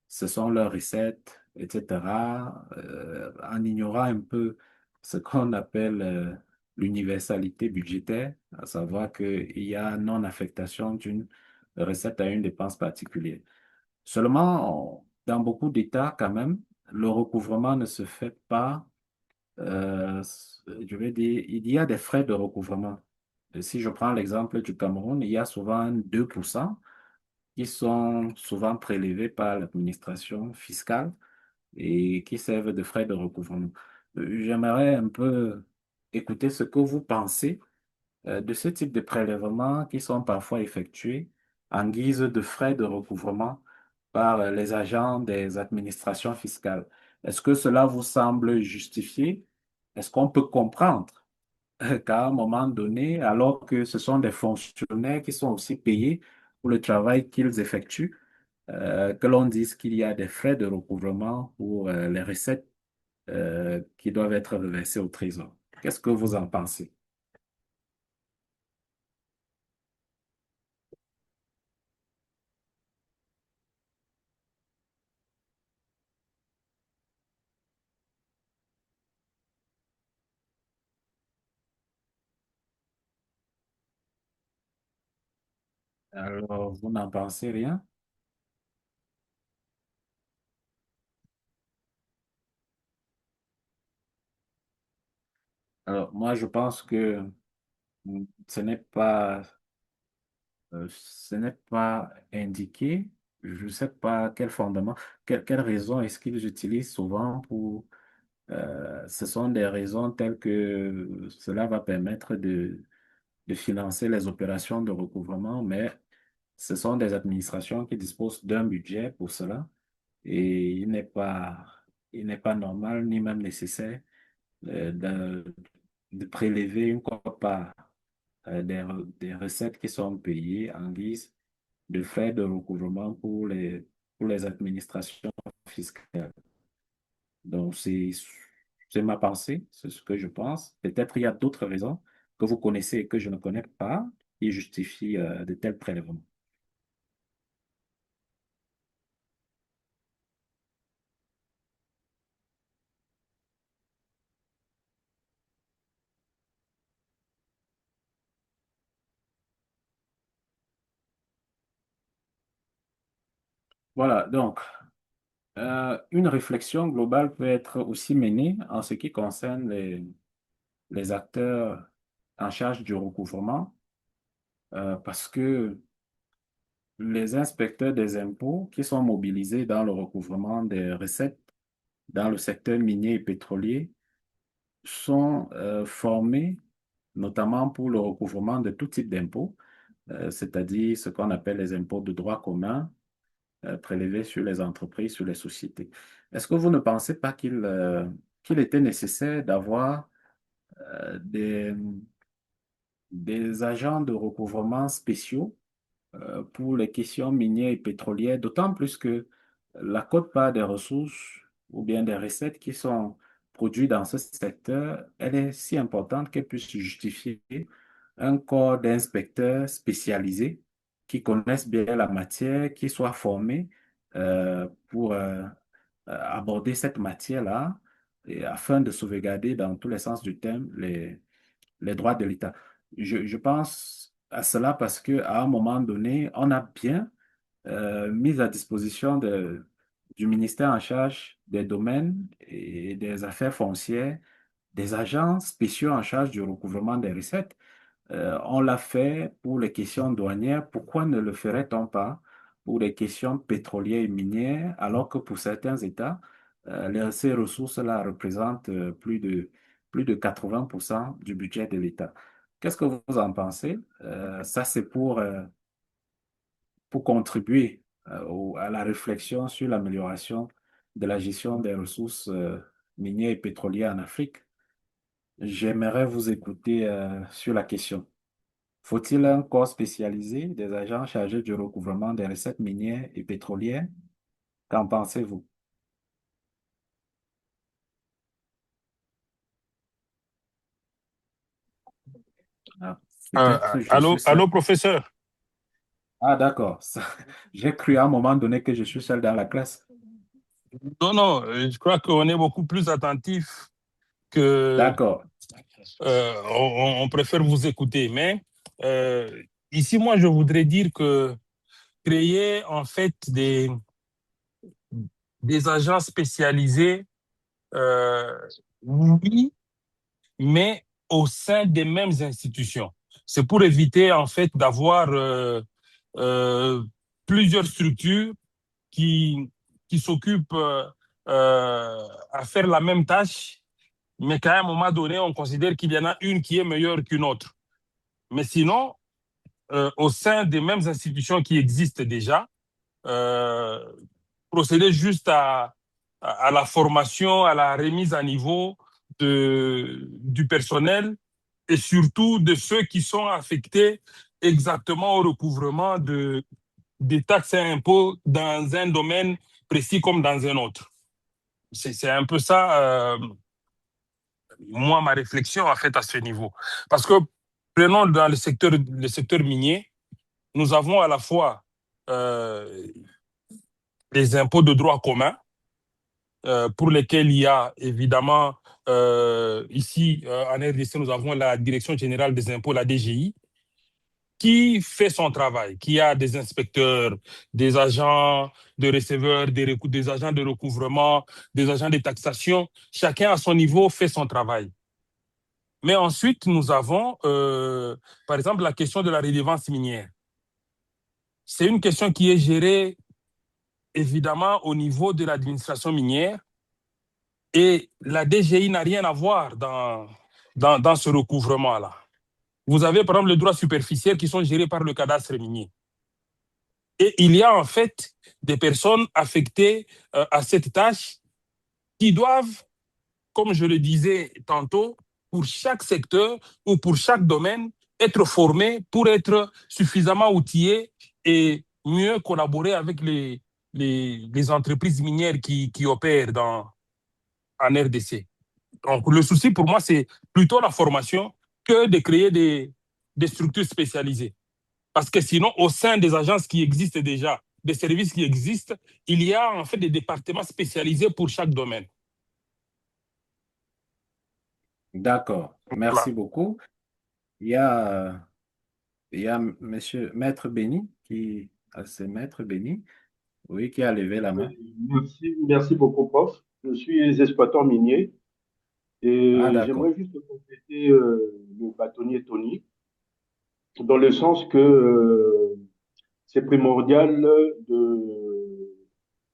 ce sont leurs recettes, etc., en ignorant un peu ce qu'on appelle l'universalité budgétaire, à savoir qu'il y a non-affectation d'une recette à une dépense particulière. Seulement, dans beaucoup d'États, quand même, le recouvrement ne se fait pas, euh, je vais dire, il y a des frais de recouvrement. Si je prends l'exemple du Cameroun, il y a souvent 2% qui sont souvent prélevés par l'administration fiscale et qui servent de frais de recouvrement. J'aimerais un peu écouter ce que vous pensez de ce type de prélèvements qui sont parfois effectués en guise de frais de recouvrement par les agents des administrations fiscales. Est-ce que cela vous semble justifié? Est-ce qu'on peut comprendre qu'à un moment donné, alors que ce sont des fonctionnaires qui sont aussi payés pour le travail qu'ils effectuent, que l'on dise qu'il y a des frais de recouvrement pour les recettes qui doivent être reversées au trésor? Qu'est-ce que vous en pensez? Alors, vous n'en pensez rien? Alors, moi, je pense que ce n'est pas, ce n'est pas indiqué. Je ne sais pas quel fondement, quelle raison est-ce qu'ils utilisent souvent pour... ce sont des raisons telles que cela va permettre de financer les opérations de recouvrement, mais ce sont des administrations qui disposent d'un budget pour cela et il n'est pas normal ni même nécessaire de prélever une quote-part des recettes qui sont payées en guise de frais de recouvrement pour les administrations fiscales. Donc, c'est ma pensée, c'est ce que je pense. Peut-être il y a d'autres raisons que vous connaissez et que je ne connais pas qui justifient de tels prélèvements. Voilà, donc, une réflexion globale peut être aussi menée en ce qui concerne les acteurs en charge du recouvrement, parce que les inspecteurs des impôts qui sont mobilisés dans le recouvrement des recettes dans le secteur minier et pétrolier sont formés notamment pour le recouvrement de tout type d'impôts, c'est-à-dire ce qu'on appelle les impôts de droit commun, prélevés sur les entreprises, sur les sociétés. Est-ce que vous ne pensez pas qu'il était nécessaire d'avoir des, des agents de recouvrement spéciaux pour les questions minières et pétrolières, d'autant plus que la quote-part des ressources ou bien des recettes qui sont produites dans ce secteur, elle est si importante qu'elle puisse justifier un corps d'inspecteurs spécialisés qui connaissent bien la matière, qui soient formés pour aborder cette matière-là et afin de sauvegarder dans tous les sens du terme les droits de l'État. Je pense à cela parce qu'à un moment donné, on a bien mis à disposition du ministère en charge des domaines et des affaires foncières des agents spéciaux en charge du recouvrement des recettes. On l'a fait pour les questions douanières. Pourquoi ne le ferait-on pas pour les questions pétrolières et minières, alors que pour certains États, ces ressources-là représentent plus de 80% du budget de l'État. Qu'est-ce que vous en pensez? Ça, c'est pour contribuer à la réflexion sur l'amélioration de la gestion des ressources minières et pétrolières en Afrique. J'aimerais vous écouter sur la question. Faut-il un corps spécialisé, des agents chargés du recouvrement des recettes minières et pétrolières? Qu'en pensez-vous? Ah, peut-être je suis seul. Allô, professeur? Ah, d'accord. J'ai cru à un moment donné que je suis seul dans la classe. Non, non, je crois qu'on est beaucoup plus attentif que D'accord. on préfère vous écouter. Mais ici, moi, je voudrais dire que créer en fait des agents spécialisés, oui, mais au sein des mêmes institutions. C'est pour éviter en fait d'avoir euh, plusieurs structures qui, qui s'occupent à faire la même tâche, mais qu'à un moment donné, on considère qu'il y en a une qui est meilleure qu'une autre. Mais sinon, au sein des mêmes institutions qui existent déjà, euh, procéder juste à la formation, à la remise à niveau du personnel et surtout de ceux qui sont affectés exactement au recouvrement des taxes et impôts dans un domaine précis comme dans un autre. C'est un peu ça, moi, ma réflexion en fait à ce niveau. Parce que prenons dans le secteur minier, nous avons à la fois les impôts de droit commun, pour lesquels il y a évidemment, ici en RDC, nous avons la Direction générale des impôts, la DGI, qui fait son travail, qui a des inspecteurs, des agents de receveurs, des agents de recouvrement, des agents de taxation. Chacun à son niveau fait son travail. Mais ensuite, nous avons, par exemple, la question de la redevance minière. C'est une question qui est gérée évidemment au niveau de l'administration minière et la DGI n'a rien à voir dans ce recouvrement-là. Vous avez par exemple les droits superficiels qui sont gérés par le cadastre minier. Et il y a en fait des personnes affectées à cette tâche qui doivent, comme je le disais tantôt, pour chaque secteur ou pour chaque domaine, être formées pour être suffisamment outillées et mieux collaborer avec les entreprises minières qui opèrent en RDC. Donc, le souci pour moi, c'est plutôt la formation que de créer des structures spécialisées. Parce que sinon, au sein des agences qui existent déjà, des services qui existent, il y a en fait des départements spécialisés pour chaque domaine. D'accord. Merci Voilà. beaucoup. Il y a, il y a Monsieur Maître Béni c'est Maître Béni, oui, qui a levé la main. Oui, merci beaucoup, prof. Je suis exploitant minier Ah, et d'accord. j'aimerais juste compléter le bâtonnier Tony dans le sens que c'est primordial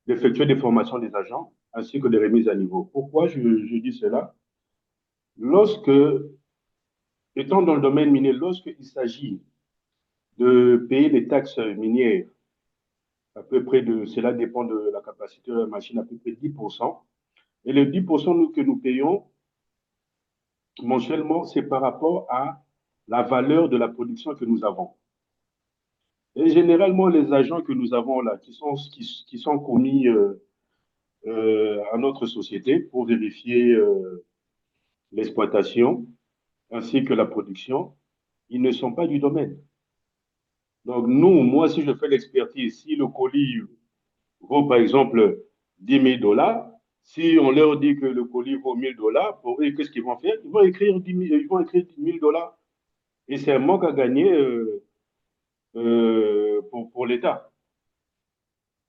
d'effectuer des formations des agents ainsi que des remises à niveau. Pourquoi je dis cela? Lorsque, étant dans le domaine minier, lorsqu'il s'agit de payer des taxes minières, à peu près cela dépend de la capacité de la machine, à peu près 10%. Et les 10% que nous payons mensuellement, c'est par rapport à la valeur de la production que nous avons. Et généralement, les agents que nous avons là, qui sont commis à notre société pour vérifier l'exploitation ainsi que la production, ils ne sont pas du domaine. Donc, moi, si je fais l'expertise, si le colis vaut par exemple 10 000 dollars, si on leur dit que le colis vaut 1 000 dollars, pour eux, qu'est-ce qu'ils vont faire? Ils vont écrire 10 000, ils vont écrire 1 000 dollars. Et c'est un manque à gagner pour l'État.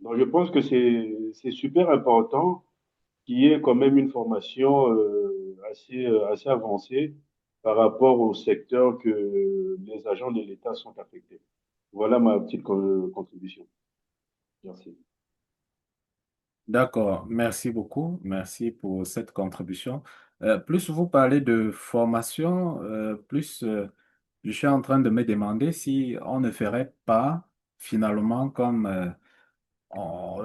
Donc, je pense que c'est super important qu'il y ait quand même une formation assez avancée par rapport au secteur que les agents de l'État sont affectés. Voilà ma petite contribution. Merci. D'accord. Merci beaucoup. Merci pour cette contribution. Plus vous parlez de formation, plus je suis en train de me demander si on ne ferait pas finalement comme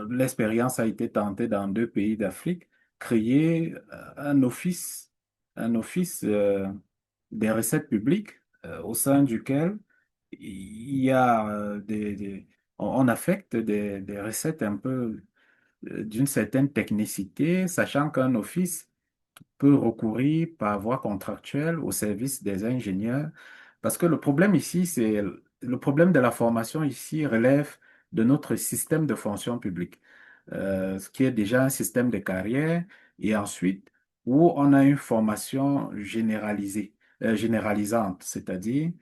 l'expérience a été tentée dans deux pays d'Afrique, créer un office des recettes publiques au sein duquel il y a on affecte des recettes un peu d'une certaine technicité, sachant qu'un office peut recourir par voie contractuelle au service des ingénieurs. Parce que le problème ici, le problème de la formation ici relève de notre système de fonction publique, ce qui est déjà un système de carrière, et ensuite où on a une formation généralisante, c'est-à-dire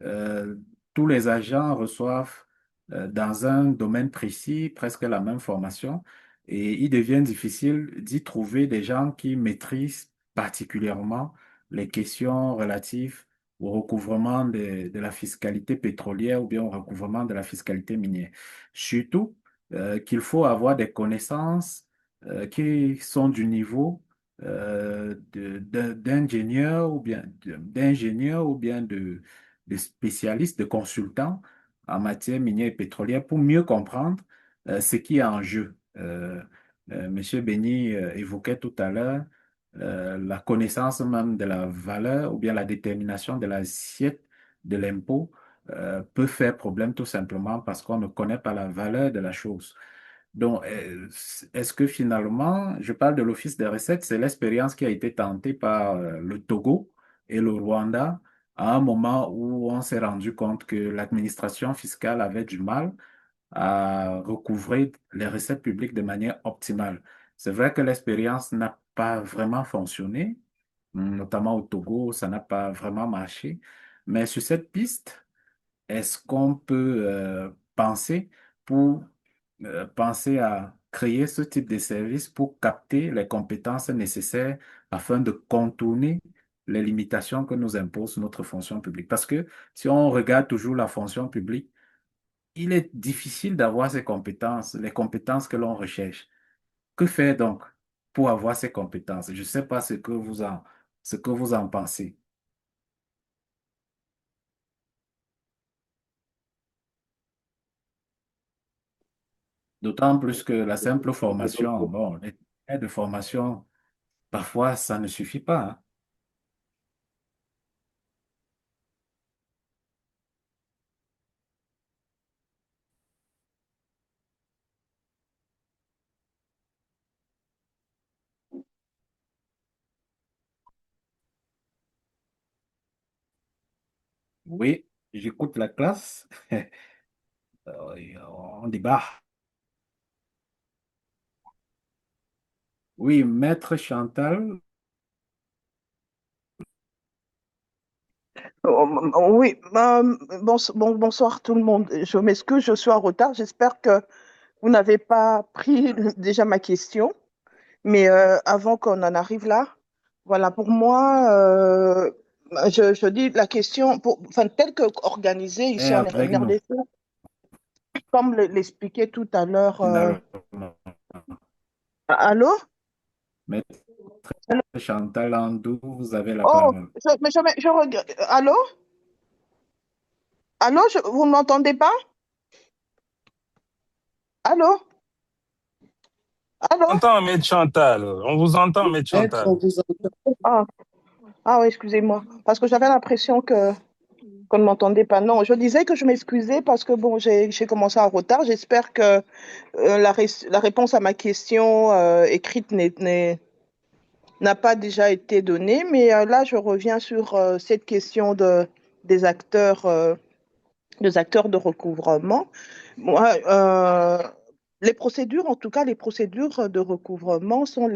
euh, tous les agents reçoivent dans un domaine précis presque la même formation et il devient difficile d'y trouver des gens qui maîtrisent particulièrement les questions relatives au recouvrement de la fiscalité pétrolière ou bien au recouvrement de la fiscalité minière. Surtout qu'il faut avoir des connaissances qui sont du niveau d'ingénieur ou bien de spécialistes, de consultants en matière minière et pétrolière pour mieux comprendre ce qui est en jeu. Monsieur Béni évoquait tout à l'heure la connaissance même de la valeur ou bien la détermination de l'assiette de l'impôt peut faire problème tout simplement parce qu'on ne connaît pas la valeur de la chose. Donc, est-ce que finalement, je parle de l'Office des recettes, c'est l'expérience qui a été tentée par le Togo et le Rwanda à un moment où on s'est rendu compte que l'administration fiscale avait du mal à recouvrer les recettes publiques de manière optimale. C'est vrai que l'expérience n'a pas vraiment fonctionné, notamment au Togo, ça n'a pas vraiment marché, mais sur cette piste, est-ce qu'on peut penser à créer ce type de service pour capter les compétences nécessaires afin de contourner les limitations que nous impose notre fonction publique? Parce que si on regarde toujours la fonction publique, il est difficile d'avoir ces compétences, les compétences que l'on recherche. Que faire donc pour avoir ces compétences? Je ne sais pas ce que vous en pensez. D'autant plus que la simple formation, bon, les aides de formation, parfois, ça ne suffit pas, hein. Oui, j'écoute la classe. On débat. Oui, Maître Chantal. Oui, bonsoir tout le monde. Je m'excuse, je suis en retard. J'espère que vous n'avez pas pris déjà ma question. Mais avant qu'on en arrive là, voilà, pour moi, je dis la question, enfin, telle que organisée Est ici avec en nous, RDC, comme l'expliquait tout à l'heure. finalement. Allô? Maître Allô? Chantal Landou, vous avez la Oh, parole. je regarde. Allô? Allô? Vous ne m'entendez pas? Allô? Allô? On entend, Maître Chantal. On vous entend, Maître Maître, on Chantal. vous entend. Ah, ah oui, excusez-moi. Parce que j'avais l'impression qu'on ne m'entendait pas. Non, je disais que je m'excusais parce que bon, j'ai commencé en retard. J'espère que la réponse à ma question écrite n'a pas déjà été donnée. Mais là, je reviens sur cette question des acteurs, euh, des acteurs de recouvrement. Moi, les procédures, en tout cas, les procédures de recouvrement sont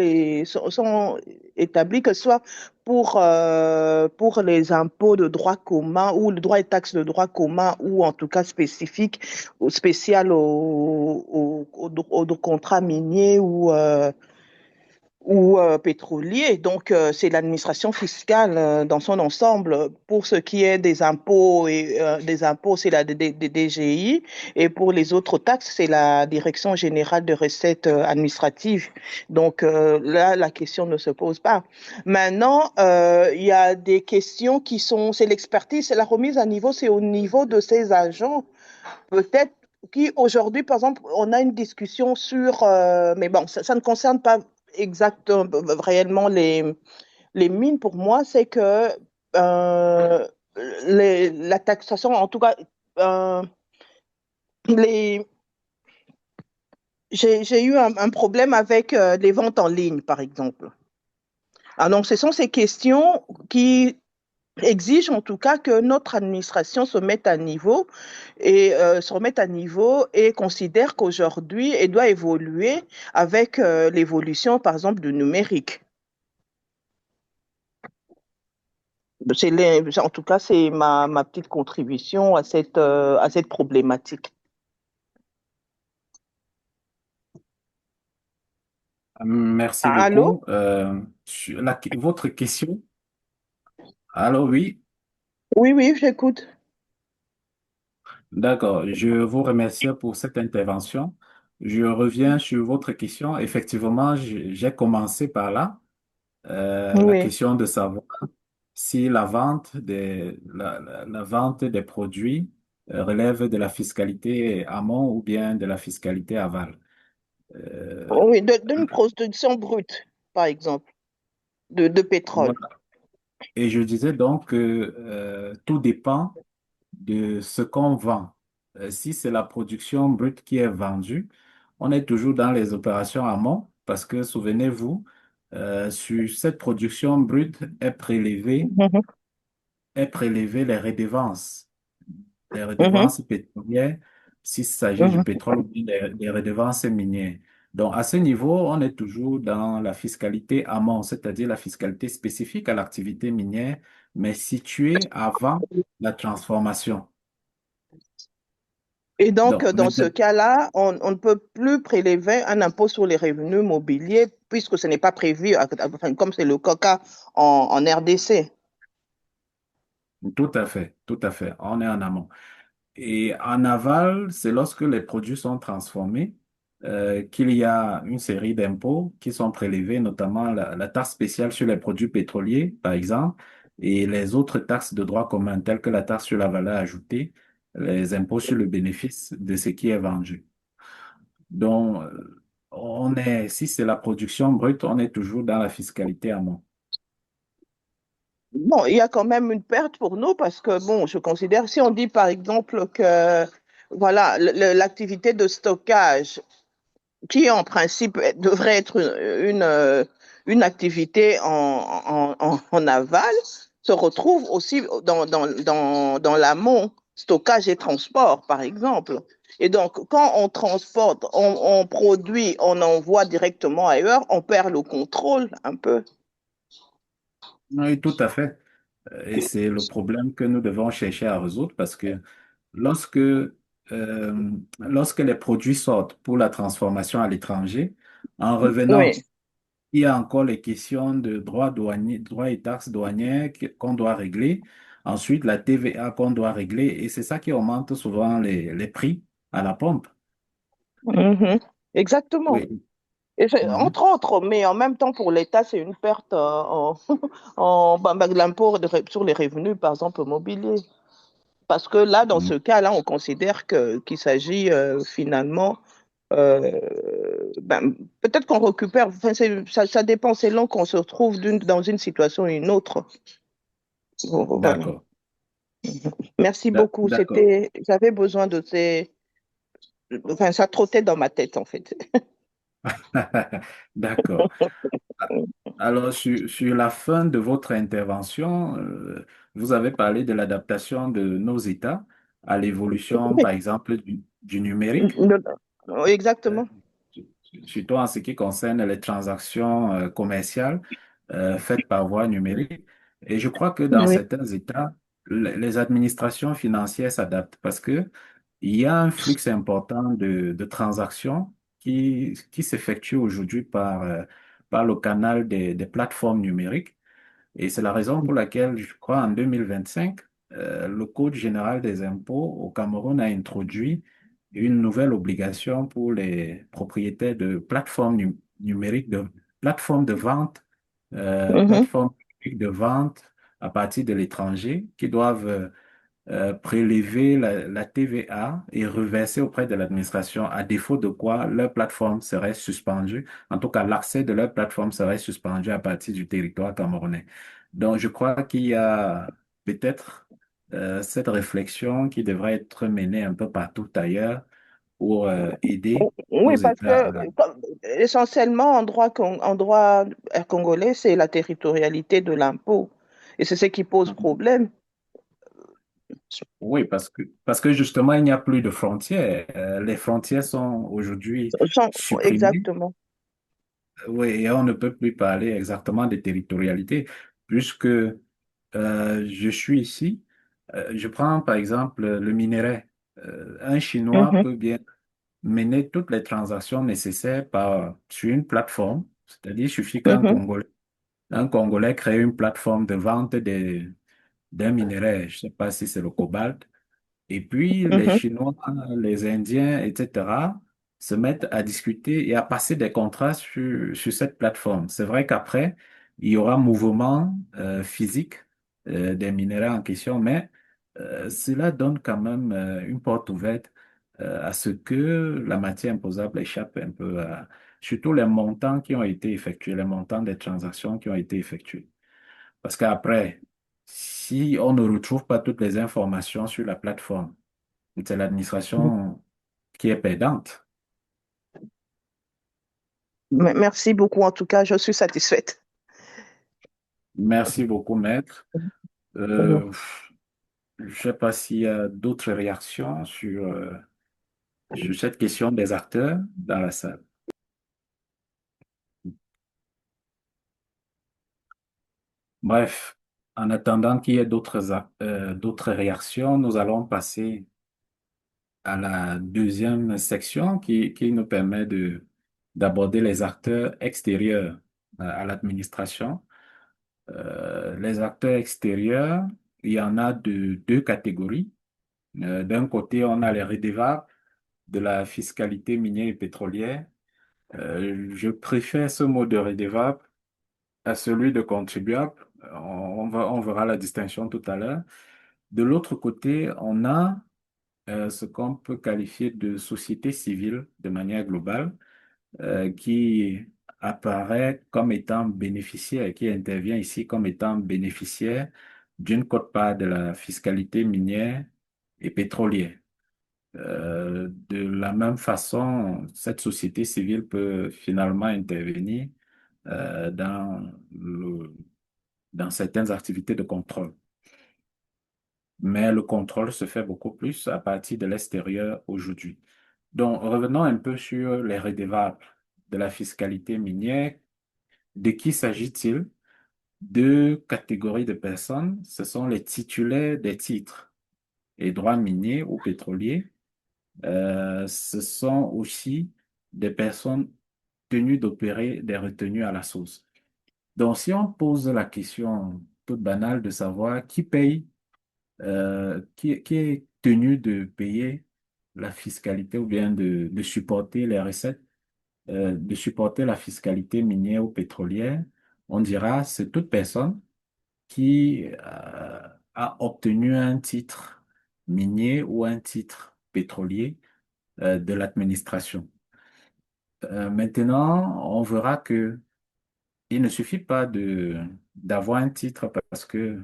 établies, que ce soit pour les impôts de droit commun ou le droit et taxes de droit commun ou en tout cas spécifiques ou spéciales aux contrats miniers ou pétrolier. Donc, c'est l'administration fiscale dans son ensemble. Pour ce qui est des impôts, c'est la DGI. Et pour les autres taxes, c'est la Direction générale de recettes administratives. Donc, là, la question ne se pose pas. Maintenant, il y a des questions c'est l'expertise, c'est la remise à niveau, c'est au niveau de ces agents. Peut-être qui aujourd'hui, par exemple, on a une discussion sur, mais bon, ça ne concerne pas exactement réellement les mines. Pour moi, c'est que euh, la taxation, en tout cas, euh, les, j'ai eu un problème avec les ventes en ligne, par exemple. Ah, donc, ce sont ces questions qui exige en tout cas que notre administration se remette à niveau et considère qu'aujourd'hui, elle doit évoluer avec l'évolution, par exemple, du numérique. En tout cas, c'est ma petite contribution à cette problématique. Merci Allô? beaucoup. Sur votre question, alors oui, Oui, oui, j'écoute. d'accord. Je vous remercie pour cette intervention. Je reviens sur votre question. Effectivement, j'ai commencé par là. La Oui. question de savoir si la vente des produits relève de la fiscalité amont ou bien de la fiscalité aval. Euh, Oui, d'une production brute, par exemple, de pétrole. voilà. Et je disais donc que tout dépend de ce qu'on vend. Si c'est la production brute qui est vendue, on est toujours dans les opérations amont parce que souvenez-vous, sur cette production brute Mhm, est prélevé les mhm, redevances pétrolières, s'il s'agit du mhm. pétrole ou bien des redevances minières. Donc, à ce niveau, on est toujours dans la fiscalité amont, c'est-à-dire la fiscalité spécifique à l'activité minière, mais située avant la transformation. Et donc, Donc, dans ce maintenant, cas-là, on ne peut plus prélever un impôt sur les revenus mobiliers puisque ce n'est pas prévu, enfin, comme c'est le cas en RDC. tout à fait, on est en amont. Et en aval, c'est lorsque les produits sont transformés qu'il y a une série d'impôts qui sont prélevés, notamment la taxe spéciale sur les produits pétroliers, par exemple, et les autres taxes de droit commun, telles que la taxe sur la valeur ajoutée, les impôts sur le bénéfice de ce qui est vendu. Donc, si c'est la production brute, on est toujours dans la fiscalité amont. Bon, il y a quand même une perte pour nous parce que, bon, je considère, si on dit par exemple que, voilà, l'activité de stockage, qui en principe devrait être une activité en aval, se retrouvent aussi dans l'amont, stockage et transport, par exemple. Et donc, quand on transporte, on produit, on envoie directement ailleurs, on perd le contrôle un peu. Oui, tout à fait. Et c'est le problème que nous devons chercher à résoudre parce que lorsque, lorsque les produits sortent pour la transformation à l'étranger, en revenant, Oui. il y a encore les questions de droits douaniers, droits et taxes douanières qu'on doit régler. Ensuite, la TVA qu'on doit régler. Et c'est ça qui augmente souvent les prix à la pompe. Mhm. Exactement. Oui. Et Mhm. entre autres, mais en même temps, pour l'État, c'est une perte de l'impôt sur les revenus, par exemple, mobilier. Parce que là, dans ce cas-là, on considère qu'il s'agit finalement, euh, peut-être qu'on récupère, enfin, ça dépend, c'est long qu'on se retrouve dans une situation ou une autre. Voilà. D'accord. Merci beaucoup. D'accord. J'avais besoin de enfin, ça trottait dans ma tête, en fait. D'accord. Alors, sur la fin de votre intervention, vous avez parlé de l'adaptation de nos États à l'évolution, Oui, par exemple, du numérique, euh, exactement. surtout en ce qui concerne les transactions commerciales faites par voie numérique. Et je crois que dans Oui. certains États, les administrations financières s'adaptent parce que il y a un flux important de transactions qui s'effectue aujourd'hui par le canal des plateformes numériques. Et c'est la raison pour laquelle, je crois, en 2025, le Code général des impôts au Cameroun a introduit une nouvelle obligation pour les propriétaires de plateformes numériques, de plateformes de vente, Mhm. plateformes numériques de vente à partir de l'étranger qui doivent prélever la TVA et reverser auprès de l'administration, à défaut de quoi leur plateforme serait suspendue. En tout cas, l'accès de leur plateforme serait suspendu à partir du territoire camerounais. Donc, je crois qu'il y a peut-être cette réflexion qui devrait être menée un peu partout ailleurs pour aider nos Oui, parce États que essentiellement, en droit congolais, c'est la territorialité de l'impôt. Et c'est ce qui pose problème. Oui, parce que justement, il n'y a plus de frontières. Les frontières sont aujourd'hui supprimées. Exactement. Oui, et on ne peut plus parler exactement de territorialité, puisque je suis ici. Je prends par exemple le minerai. Un Chinois Mhm, peut bien mener toutes les transactions nécessaires sur une plateforme. C'est-à-dire, il suffit mhm, un Congolais crée une plateforme de vente d'un minerai. Je ne sais pas si c'est le cobalt. Et puis, les mhm, Chinois, les Indiens, etc., se mettent à discuter et à passer des contrats sur cette plateforme. C'est vrai qu'après, il y aura mouvement physique des minéraux en question, mais cela donne quand même une porte ouverte à ce que la matière imposable échappe un peu à, surtout les montants qui ont été effectués, les montants des transactions qui ont été effectuées. Parce qu'après, si on ne retrouve pas toutes les informations sur la plateforme, c'est mhm. l'administration qui est perdante. Merci beaucoup. En tout cas, je suis satisfaite. Merci beaucoup, maître. Mhm. Euh, je ne sais pas s'il y a d'autres réactions sur cette question des acteurs dans la salle. Bref, en attendant qu'il y ait d'autres réactions, nous allons passer à la deuxième section qui nous permet d'aborder les acteurs extérieurs à l'administration. Les acteurs extérieurs, il y en a de deux catégories. D'un côté, on a les redevables de la fiscalité minière et pétrolière. Je préfère ce mot de redevable à celui de contribuable. On verra la distinction tout à l'heure. De l'autre côté, on a ce qu'on peut qualifier de société civile de manière globale, qui apparaît comme étant bénéficiaire, qui intervient ici comme étant bénéficiaire d'une quote-part de la fiscalité minière et pétrolière. De la même façon, cette société civile peut finalement intervenir dans dans certaines activités de contrôle. Mais le contrôle se fait beaucoup plus à partir de l'extérieur aujourd'hui. Donc, revenons un peu sur les redevables de la fiscalité minière. De qui s'agit-il? Deux catégories de personnes. Ce sont les titulaires des titres et droits miniers ou pétroliers. Ce sont aussi des personnes tenues d'opérer des retenues à la source. Donc, si on pose la question toute banale de savoir qui paye, qui est tenu de payer la fiscalité ou bien de supporter les recettes, de supporter la fiscalité minière ou pétrolière, on dira c'est toute personne qui a obtenu un titre minier ou un titre pétrolier de l'administration. Maintenant, on verra que il ne suffit pas d'avoir un titre parce que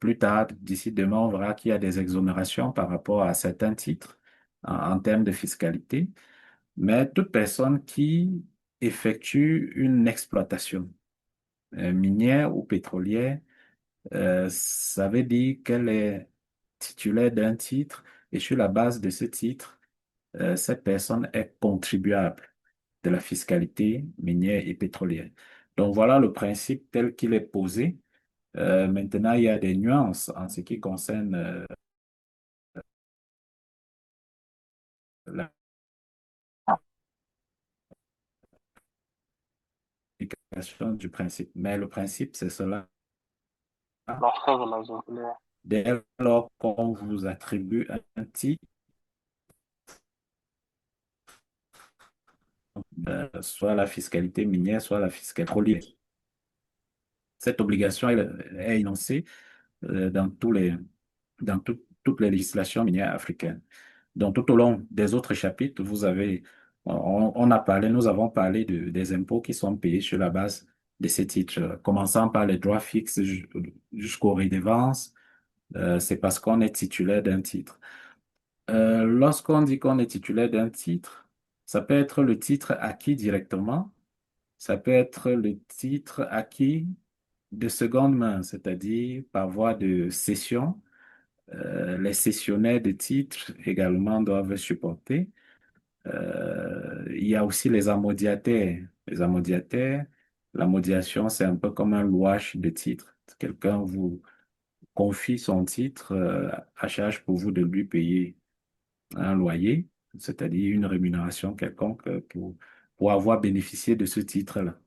plus tard, d'ici demain, on verra qu'il y a des exonérations par rapport à certains titres en termes de fiscalité. Mais toute personne qui effectue une exploitation minière ou pétrolière, ça veut dire qu'elle est titulaire d'un titre et sur la base de ce titre, cette personne est contribuable de la fiscalité minière et pétrolière. Donc voilà le principe tel qu'il est posé. Maintenant, il y a des nuances en ce qui concerne l'application du principe. Mais le principe, c'est cela. Dès lors qu'on vous attribue un titre, soit la fiscalité minière, soit la fiscalité pétrolière. Cette obligation est énoncée dans toutes les législations minières africaines. Donc, tout au long des autres chapitres, nous avons parlé des impôts qui sont payés sur la base de ces titres, commençant par les droits fixes jusqu'aux redevances. C'est parce qu'on est titulaire d'un titre. Lorsqu'on dit qu'on est titulaire d'un titre, ça peut être le titre acquis directement, ça peut être le titre acquis de seconde main, c'est-à-dire par voie de cession. Les cessionnaires de titres également doivent supporter. Il y a aussi les amodiataires. Les amodiataires, l'amodiation, c'est un peu comme un louage de titre. Quelqu'un vous confie son titre à charge pour vous de lui payer un loyer, c'est-à-dire une rémunération quelconque pour avoir bénéficié de ce titre-là.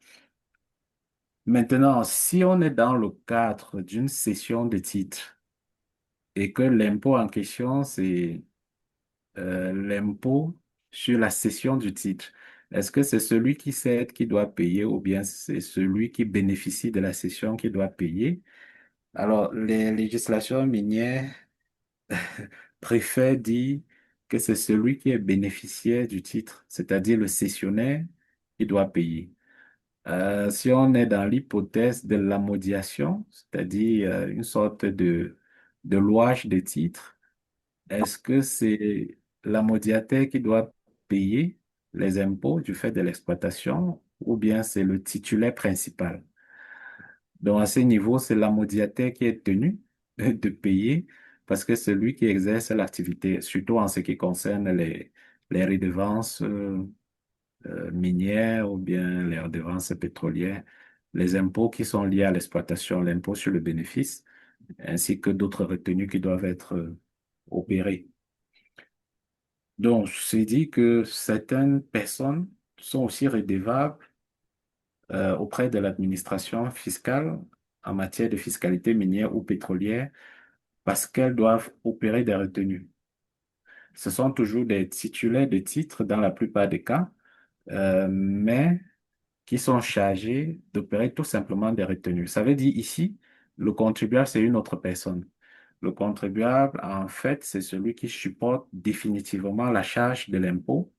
Maintenant, si on est dans le cadre d'une cession de titre et que l'impôt en question, c'est l'impôt sur la cession du titre, est-ce que c'est celui qui cède qui doit payer ou bien c'est celui qui bénéficie de la cession qui doit payer? Alors, les législations minières préfèrent dire que c'est celui qui est bénéficiaire du titre, c'est-à-dire le cessionnaire, qui doit payer. Si on est dans l'hypothèse de l'amodiation, c'est-à-dire une sorte de louage de titres, est-ce que c'est l'amodiataire qui doit payer les impôts du fait de l'exploitation ou bien c'est le titulaire principal? Donc, à ce niveau, c'est l'amodiataire qui est tenu de payer parce que c'est lui qui exerce l'activité, surtout en ce qui concerne les redevances minières ou bien les redevances pétrolières, les impôts qui sont liés à l'exploitation, l'impôt sur le bénéfice, ainsi que d'autres retenues qui doivent être opérées. Donc, c'est dit que certaines personnes sont aussi redevables auprès de l'administration fiscale en matière de fiscalité minière ou pétrolière parce qu'elles doivent opérer des retenues. Ce sont toujours des titulaires de titres dans la plupart des cas, mais qui sont chargés d'opérer tout simplement des retenues. Ça veut dire ici, le contribuable, c'est une autre personne. Le contribuable, en fait, c'est celui qui supporte définitivement la charge de l'impôt.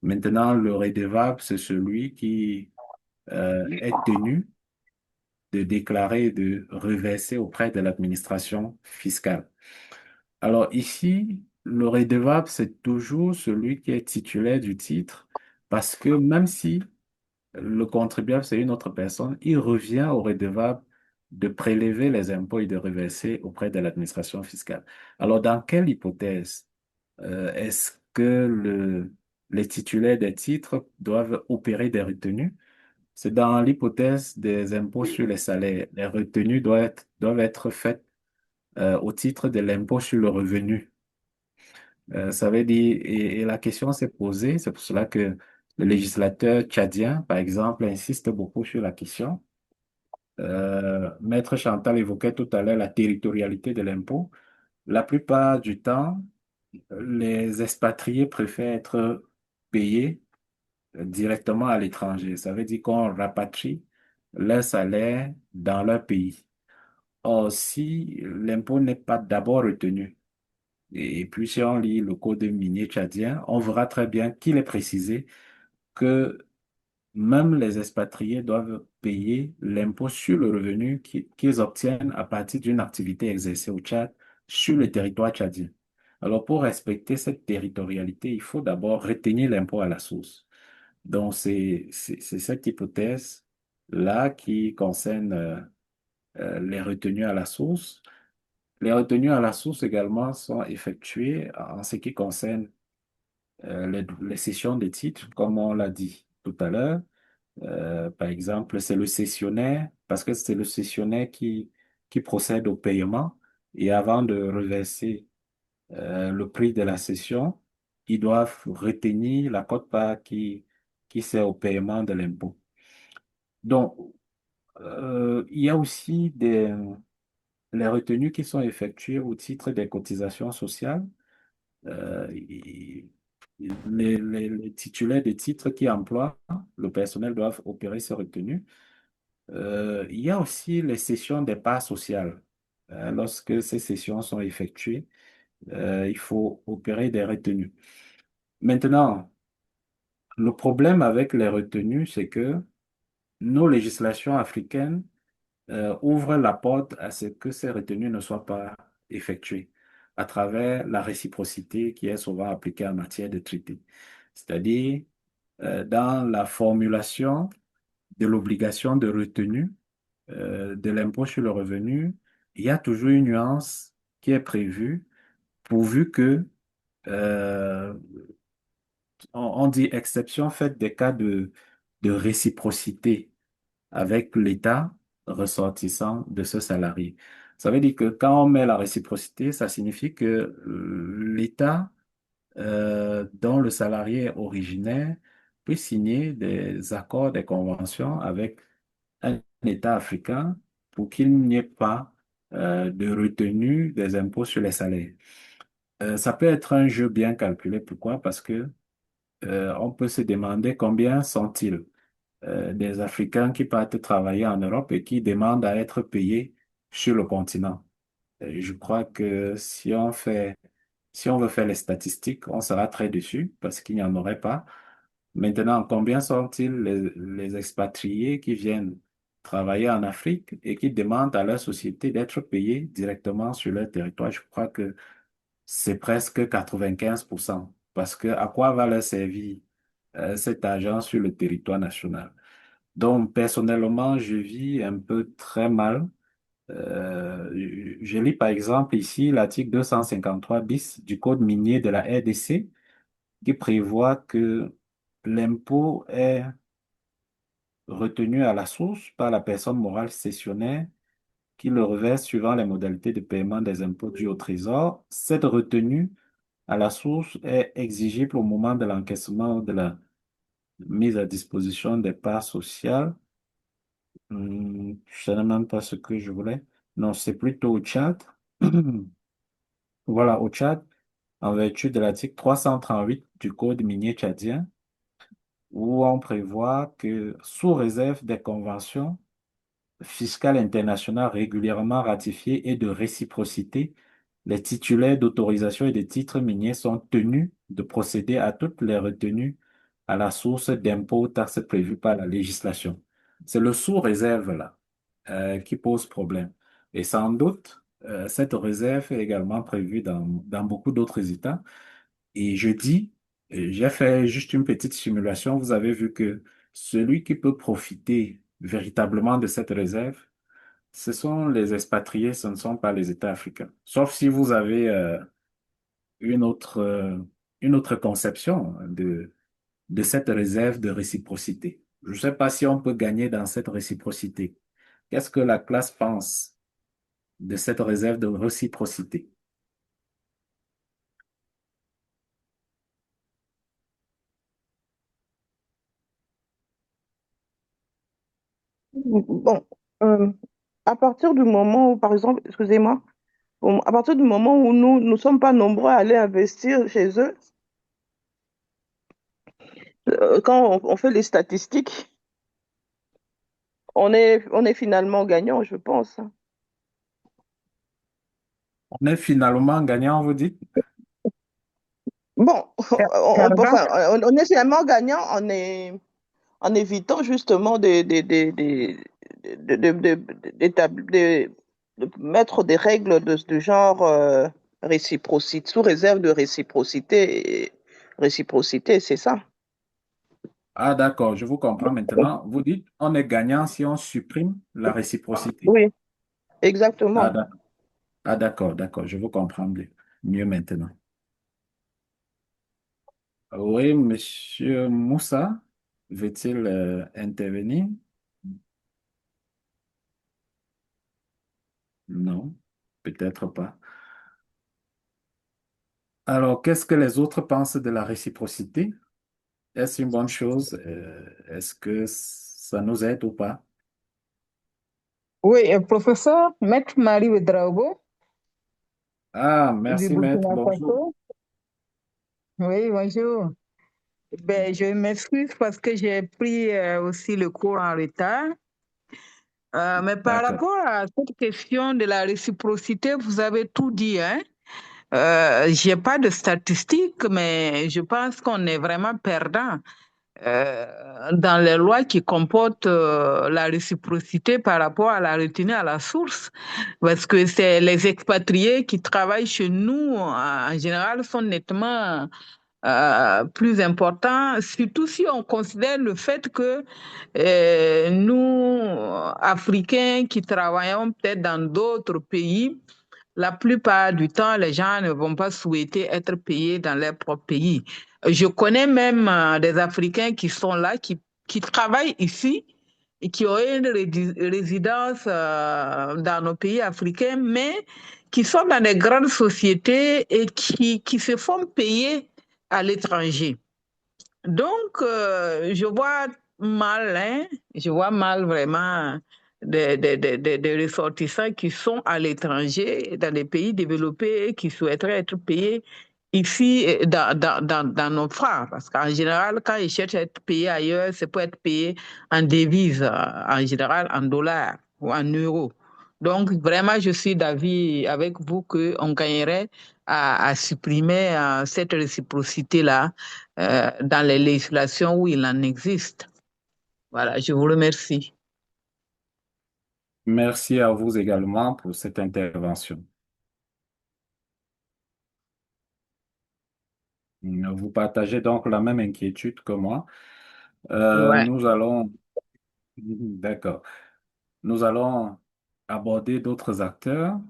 Maintenant, le redevable, c'est celui qui est tenu de déclarer et de reverser auprès de l'administration fiscale. Alors ici, le redevable, c'est toujours celui qui est titulaire du titre parce que même si le contribuable, c'est une autre personne, il revient au redevable de prélever les impôts et de reverser auprès de l'administration fiscale. Alors, dans quelle hypothèse est-ce que les titulaires des titres doivent opérer des retenues? C'est dans l'hypothèse des impôts sur les salaires. Les retenues doivent être faites au titre de l'impôt sur le revenu. Ça veut dire, et la question s'est posée, c'est pour cela que le législateur tchadien, par exemple, insiste beaucoup sur la question. Maître Chantal évoquait tout à l'heure la territorialité de l'impôt. La plupart du temps, les expatriés préfèrent être payés directement à l'étranger. Ça veut dire qu'on rapatrie leur salaire dans leur pays. Or, si l'impôt n'est pas d'abord retenu, et puis si on lit le code minier tchadien, on verra très bien qu'il est précisé que même les expatriés doivent payer l'impôt sur le revenu qu'ils obtiennent à partir d'une activité exercée au Tchad sur le territoire tchadien. Alors, pour respecter cette territorialité, il faut d'abord retenir l'impôt à la source. Donc, c'est cette hypothèse-là qui concerne les retenues à la source. Les retenues à la source également sont effectuées en ce qui concerne les cessions de titres, comme on l'a dit tout à l'heure. Par exemple, c'est le cessionnaire, parce que c'est le cessionnaire qui procède au paiement et avant de reverser le prix de la cession, ils doivent retenir la quote-part qui sert au paiement de l'impôt. Donc, il y a aussi les retenues qui sont effectuées au titre des cotisations sociales. Et les titulaires des titres qui emploient le personnel doivent opérer ces retenues. Il y a aussi les cessions des parts sociales. Lorsque ces cessions sont effectuées, il faut opérer des retenues. Maintenant, le problème avec les retenues, c'est que nos législations africaines ouvrent la porte à ce que ces retenues ne soient pas effectuées à travers la réciprocité qui est souvent appliquée en matière de traité. C'est-à-dire, dans la formulation de l'obligation de retenue de l'impôt sur le revenu, il y a toujours une nuance qui est prévue pourvu que euh, on dit exception faite des cas de réciprocité avec l'État ressortissant de ce salarié. Ça veut dire que quand on met la réciprocité, ça signifie que l'État dont le salarié est originaire peut signer des accords, des conventions avec un État africain pour qu'il n'y ait pas de retenue des impôts sur les salaires. Ça peut être un jeu bien calculé. Pourquoi? Parce que on peut se demander combien sont-ils des Africains qui partent travailler en Europe et qui demandent à être payés sur le continent. Je crois que si on veut faire les statistiques, on sera très déçu parce qu'il n'y en aurait pas. Maintenant, combien sont-ils les expatriés qui viennent travailler en Afrique et qui demandent à leur société d'être payés directement sur leur territoire? Je crois que c'est presque 95%. Parce que à quoi va leur servir cet argent sur le territoire national? Donc, personnellement, je vis un peu très mal. Je lis par exemple ici l'article 253 bis du Code minier de la RDC qui prévoit que l'impôt est retenu à la source par la personne morale cessionnaire qui le reverse suivant les modalités de paiement des impôts dus au Trésor. Cette retenue à la source est exigible au moment de l'encaissement de la mise à disposition des parts sociales. Je ne sais même pas ce que je voulais. Non, c'est plutôt au Tchad. Voilà, au Tchad, en vertu de l'article 338 du Code minier tchadien, où on prévoit que, sous réserve des conventions fiscales internationales régulièrement ratifiées et de réciprocité, les titulaires d'autorisation et de titres miniers sont tenus de procéder à toutes les retenues à la source d'impôts ou taxes prévues par la législation. C'est le sous-réserve là qui pose problème. Et sans doute, cette réserve est également prévue dans beaucoup d'autres États. Et je dis, j'ai fait juste une petite simulation. Vous avez vu que celui qui peut profiter véritablement de cette réserve, ce sont les expatriés, ce ne sont pas les États africains. Sauf si vous avez une autre, euh, une autre conception de cette réserve de réciprocité. Je ne sais pas si on peut gagner dans cette réciprocité. Qu'est-ce que la classe pense de cette réserve de réciprocité? Bon, euh, à partir du moment où, par exemple, excusez-moi, à partir du moment où nous ne sommes pas nombreux à aller investir chez eux, quand on fait les statistiques, on est finalement gagnant, je pense. On est finalement gagnant, vous dites? Bon, Pardon? enfin, on est finalement gagnant en évitant justement de mettre des règles de genre réciprocité, sous réserve de réciprocité. Réciprocité, c'est ça. Ah, d'accord, je vous comprends maintenant. Vous dites, on est gagnant si on supprime la réciprocité. Oui, Ah, exactement. d'accord, ah, d'accord, d'accord, je vous comprends mieux maintenant. Oui, Monsieur Moussa, veut-il intervenir? Non, peut-être pas. Alors, qu'est-ce que les autres pensent de la réciprocité? Est-ce une bonne chose? Est-ce que ça nous aide ou pas? Oui, professeur, Maître Marie Ouedraogo Ah, du merci, maître. Burkina Bonjour. Faso. Oui, bonjour. Ben, je m'excuse parce que j'ai pris aussi le cours en retard. Mais par D'accord. rapport à cette question de la réciprocité, vous avez tout dit, hein? J'ai pas de statistiques, mais je pense qu'on est vraiment perdant dans les lois qui comportent la réciprocité par rapport à la retenue à la source. Parce que c'est les expatriés qui travaillent chez nous, en général, sont nettement plus importants, surtout si on considère le fait que nous, Africains qui travaillons peut-être dans d'autres pays, la plupart du temps, les gens ne vont pas souhaiter être payés dans leur propre pays. Je connais même des Africains qui sont là, qui travaillent ici et qui ont une résidence dans nos pays africains, mais qui sont dans des grandes sociétés et qui se font payer à l'étranger. Donc, je vois mal, hein, je vois mal vraiment des ressortissants qui sont à l'étranger, dans les pays développés, qui souhaiteraient être payés ici dans nos francs. Parce qu'en général, quand ils cherchent à être payés ailleurs, c'est pour être payés en devises, en général en dollars ou en euros. Donc, vraiment, je suis d'avis avec vous qu'on gagnerait à supprimer cette réciprocité-là dans les législations où il en existe. Voilà, je vous remercie. Merci à vous également pour cette intervention. Vous partagez donc la même inquiétude que moi. Ouais. Nous allons, d'accord, nous allons aborder d'autres acteurs,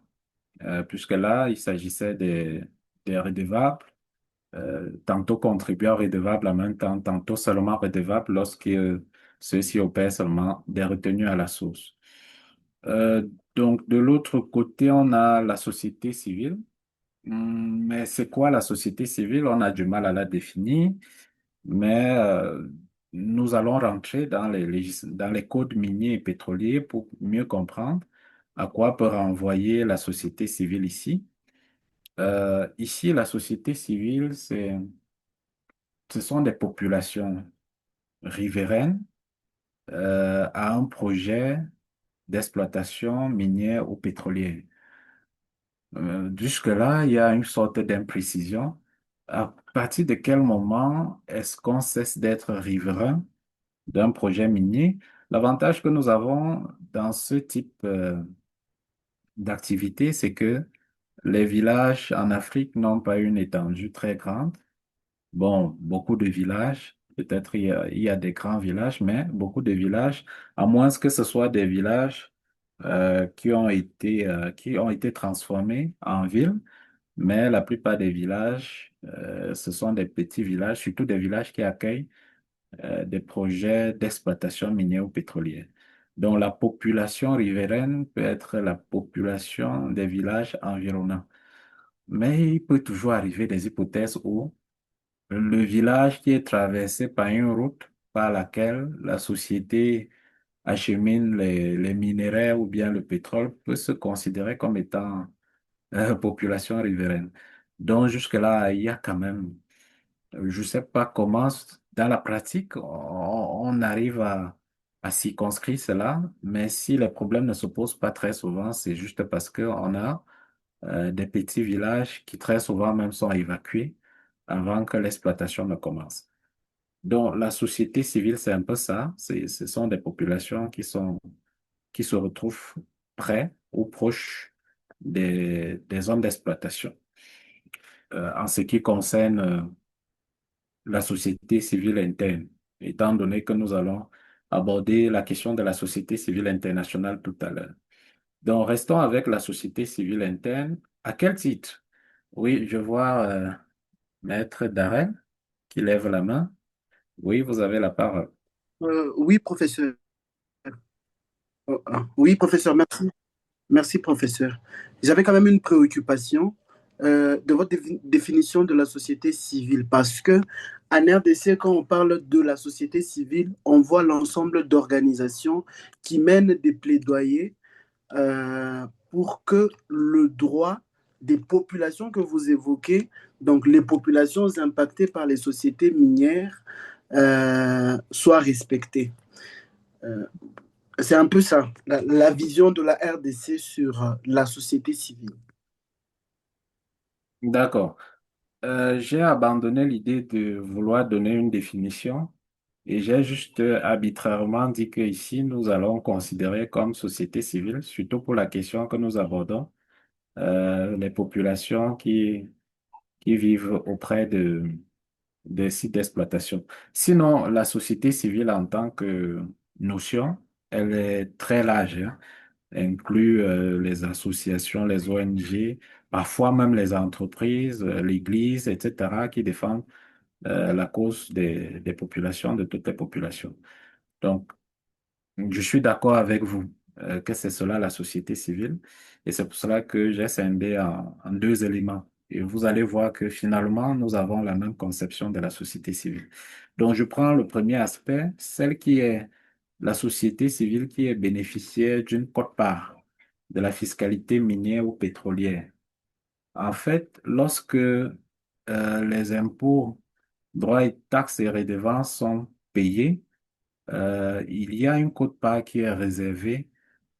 puisque là, il s'agissait des redevables, tantôt contribuables redevables en même temps, tantôt seulement redevables lorsque ceux-ci opèrent seulement des retenues à la source. Donc, de l'autre côté, on a la société civile. Mais c'est quoi la société civile? On a du mal à la définir, mais nous allons rentrer dans dans les codes miniers et pétroliers pour mieux comprendre à quoi peut renvoyer la société civile ici. Ici, la société civile, ce sont des populations riveraines à un projet d'exploitation minière ou pétrolière. Jusque-là, il y a une sorte d'imprécision. À partir de quel moment est-ce qu'on cesse d'être riverain d'un projet minier? L'avantage que nous avons dans ce type d'activité, c'est que les villages en Afrique n'ont pas une étendue très grande. Bon, beaucoup de villages, peut-être il y a des grands villages, mais beaucoup de villages, à moins que ce soit des villages qui ont été transformés en villes, mais la plupart des villages, ce sont des petits villages, surtout des villages qui accueillent des projets d'exploitation minière ou pétrolière. Donc la population riveraine peut être la population des villages environnants. Mais il peut toujours arriver des hypothèses où le village qui est traversé par une route par laquelle la société achemine les minéraux ou bien le pétrole peut se considérer comme étant population riveraine. Donc jusque-là, il y a quand même, je ne sais pas comment, dans la pratique, on arrive à circonscrire cela, mais si les problèmes ne se posent pas très souvent, c'est juste parce qu'on a des petits villages qui très souvent même sont évacués avant que l'exploitation ne commence. Donc, la société civile, c'est un peu ça. Ce sont des populations qui se retrouvent près ou proches des zones d'exploitation. En ce qui concerne la société civile interne, étant donné que nous allons aborder la question de la société civile internationale tout à l'heure. Donc, restons avec la société civile interne. À quel titre? Oui, je vois Maître Darren qui lève la main. Oui, vous avez la parole. Oui, professeur. Oui, professeur, merci. Merci, professeur. J'avais quand même une préoccupation de votre définition de la société civile, parce que en RDC, quand on parle de la société civile, on voit l'ensemble d'organisations qui mènent des plaidoyers pour que le droit des populations que vous évoquez, donc les populations impactées par les sociétés minières, soit respecté. C'est un peu ça, la vision de la RDC sur la société civile. D'accord. J'ai abandonné l'idée de vouloir donner une définition et j'ai juste arbitrairement dit que ici, nous allons considérer comme société civile, surtout pour la question que nous abordons, les populations qui vivent auprès des sites d'exploitation. Sinon, la société civile en tant que notion, elle est très large, hein. Elle inclut les associations, les ONG, parfois même les entreprises, l'Église, etc., qui défendent la cause des populations, de toutes les populations. Donc, je suis d'accord avec vous que c'est cela la société civile et c'est pour cela que j'ai scindé en deux éléments. Et vous allez voir que finalement, nous avons la même conception de la société civile. Donc, je prends le premier aspect, celle qui est la société civile qui est bénéficiaire d'une quote-part de la fiscalité minière ou pétrolière. En fait, lorsque les impôts, droits et taxes et redevances sont payés, il y a une quote-part qui est réservée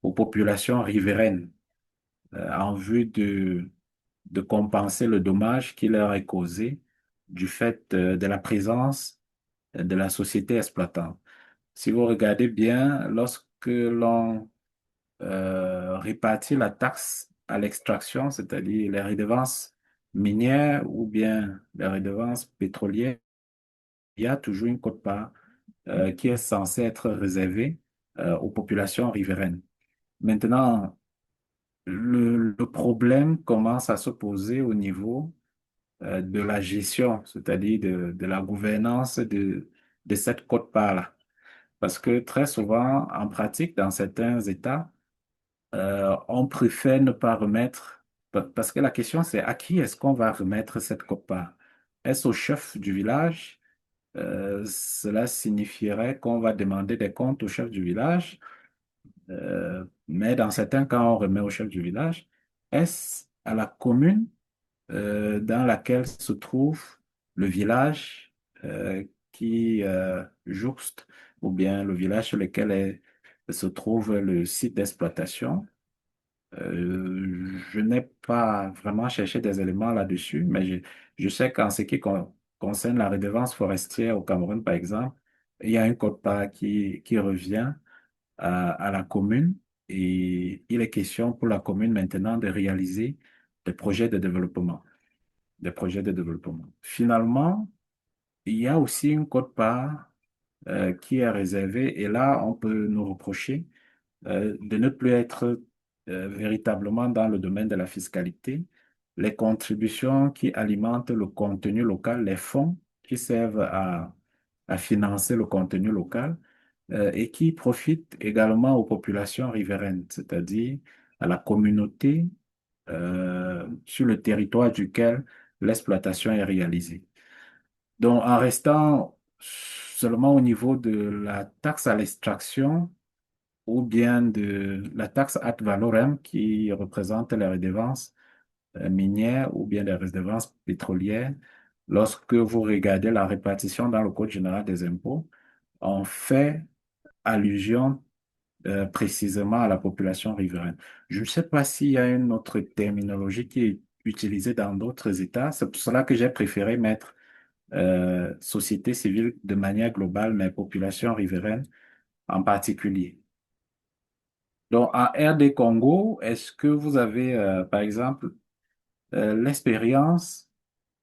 aux populations riveraines en vue de compenser le dommage qui leur est causé du fait de la présence de la société exploitante. Si vous regardez bien, lorsque l'on répartit la taxe à l'extraction, c'est-à-dire les redevances minières ou bien les redevances pétrolières, il y a toujours une quote-part qui est censée être réservée aux populations riveraines. Maintenant, le problème commence à se poser au niveau de la gestion, c'est-à-dire de la gouvernance de cette quote-part-là. Parce que très souvent, en pratique, dans certains États, on préfère ne pas remettre, parce que la question c'est à qui est-ce qu'on va remettre cette quote-part? Est-ce au chef du village? Cela signifierait qu'on va demander des comptes au chef du village, mais dans certains cas, on remet au chef du village. Est-ce à la commune dans laquelle se trouve le village qui jouxte, ou bien le village sur lequel se trouve le site d'exploitation? Je n'ai pas vraiment cherché des éléments là-dessus, mais je sais qu'en ce qui concerne la redevance forestière au Cameroun, par exemple, il y a une quote-part qui revient à la commune et il est question pour la commune maintenant de réaliser des projets de développement, des projets de développement. Finalement, il y a aussi une quote-part qui est réservée et là, on peut nous reprocher de ne plus être véritablement dans le domaine de la fiscalité. Les contributions qui alimentent le contenu local, les fonds qui servent à financer le contenu local et qui profitent également aux populations riveraines, c'est-à-dire à la communauté sur le territoire duquel l'exploitation est réalisée. Donc, en restant seulement au niveau de la taxe à l'extraction ou bien de la taxe ad valorem qui représente les redevances minières ou bien les redevances pétrolières, lorsque vous regardez la répartition dans le Code général des impôts, on fait allusion précisément à la population riveraine. Je ne sais pas s'il y a une autre terminologie qui est utilisée dans d'autres États. C'est pour cela que j'ai préféré mettre société civile de manière globale, mais population riveraine en particulier. Donc, en RD Congo, est-ce que vous avez, par exemple, l'expérience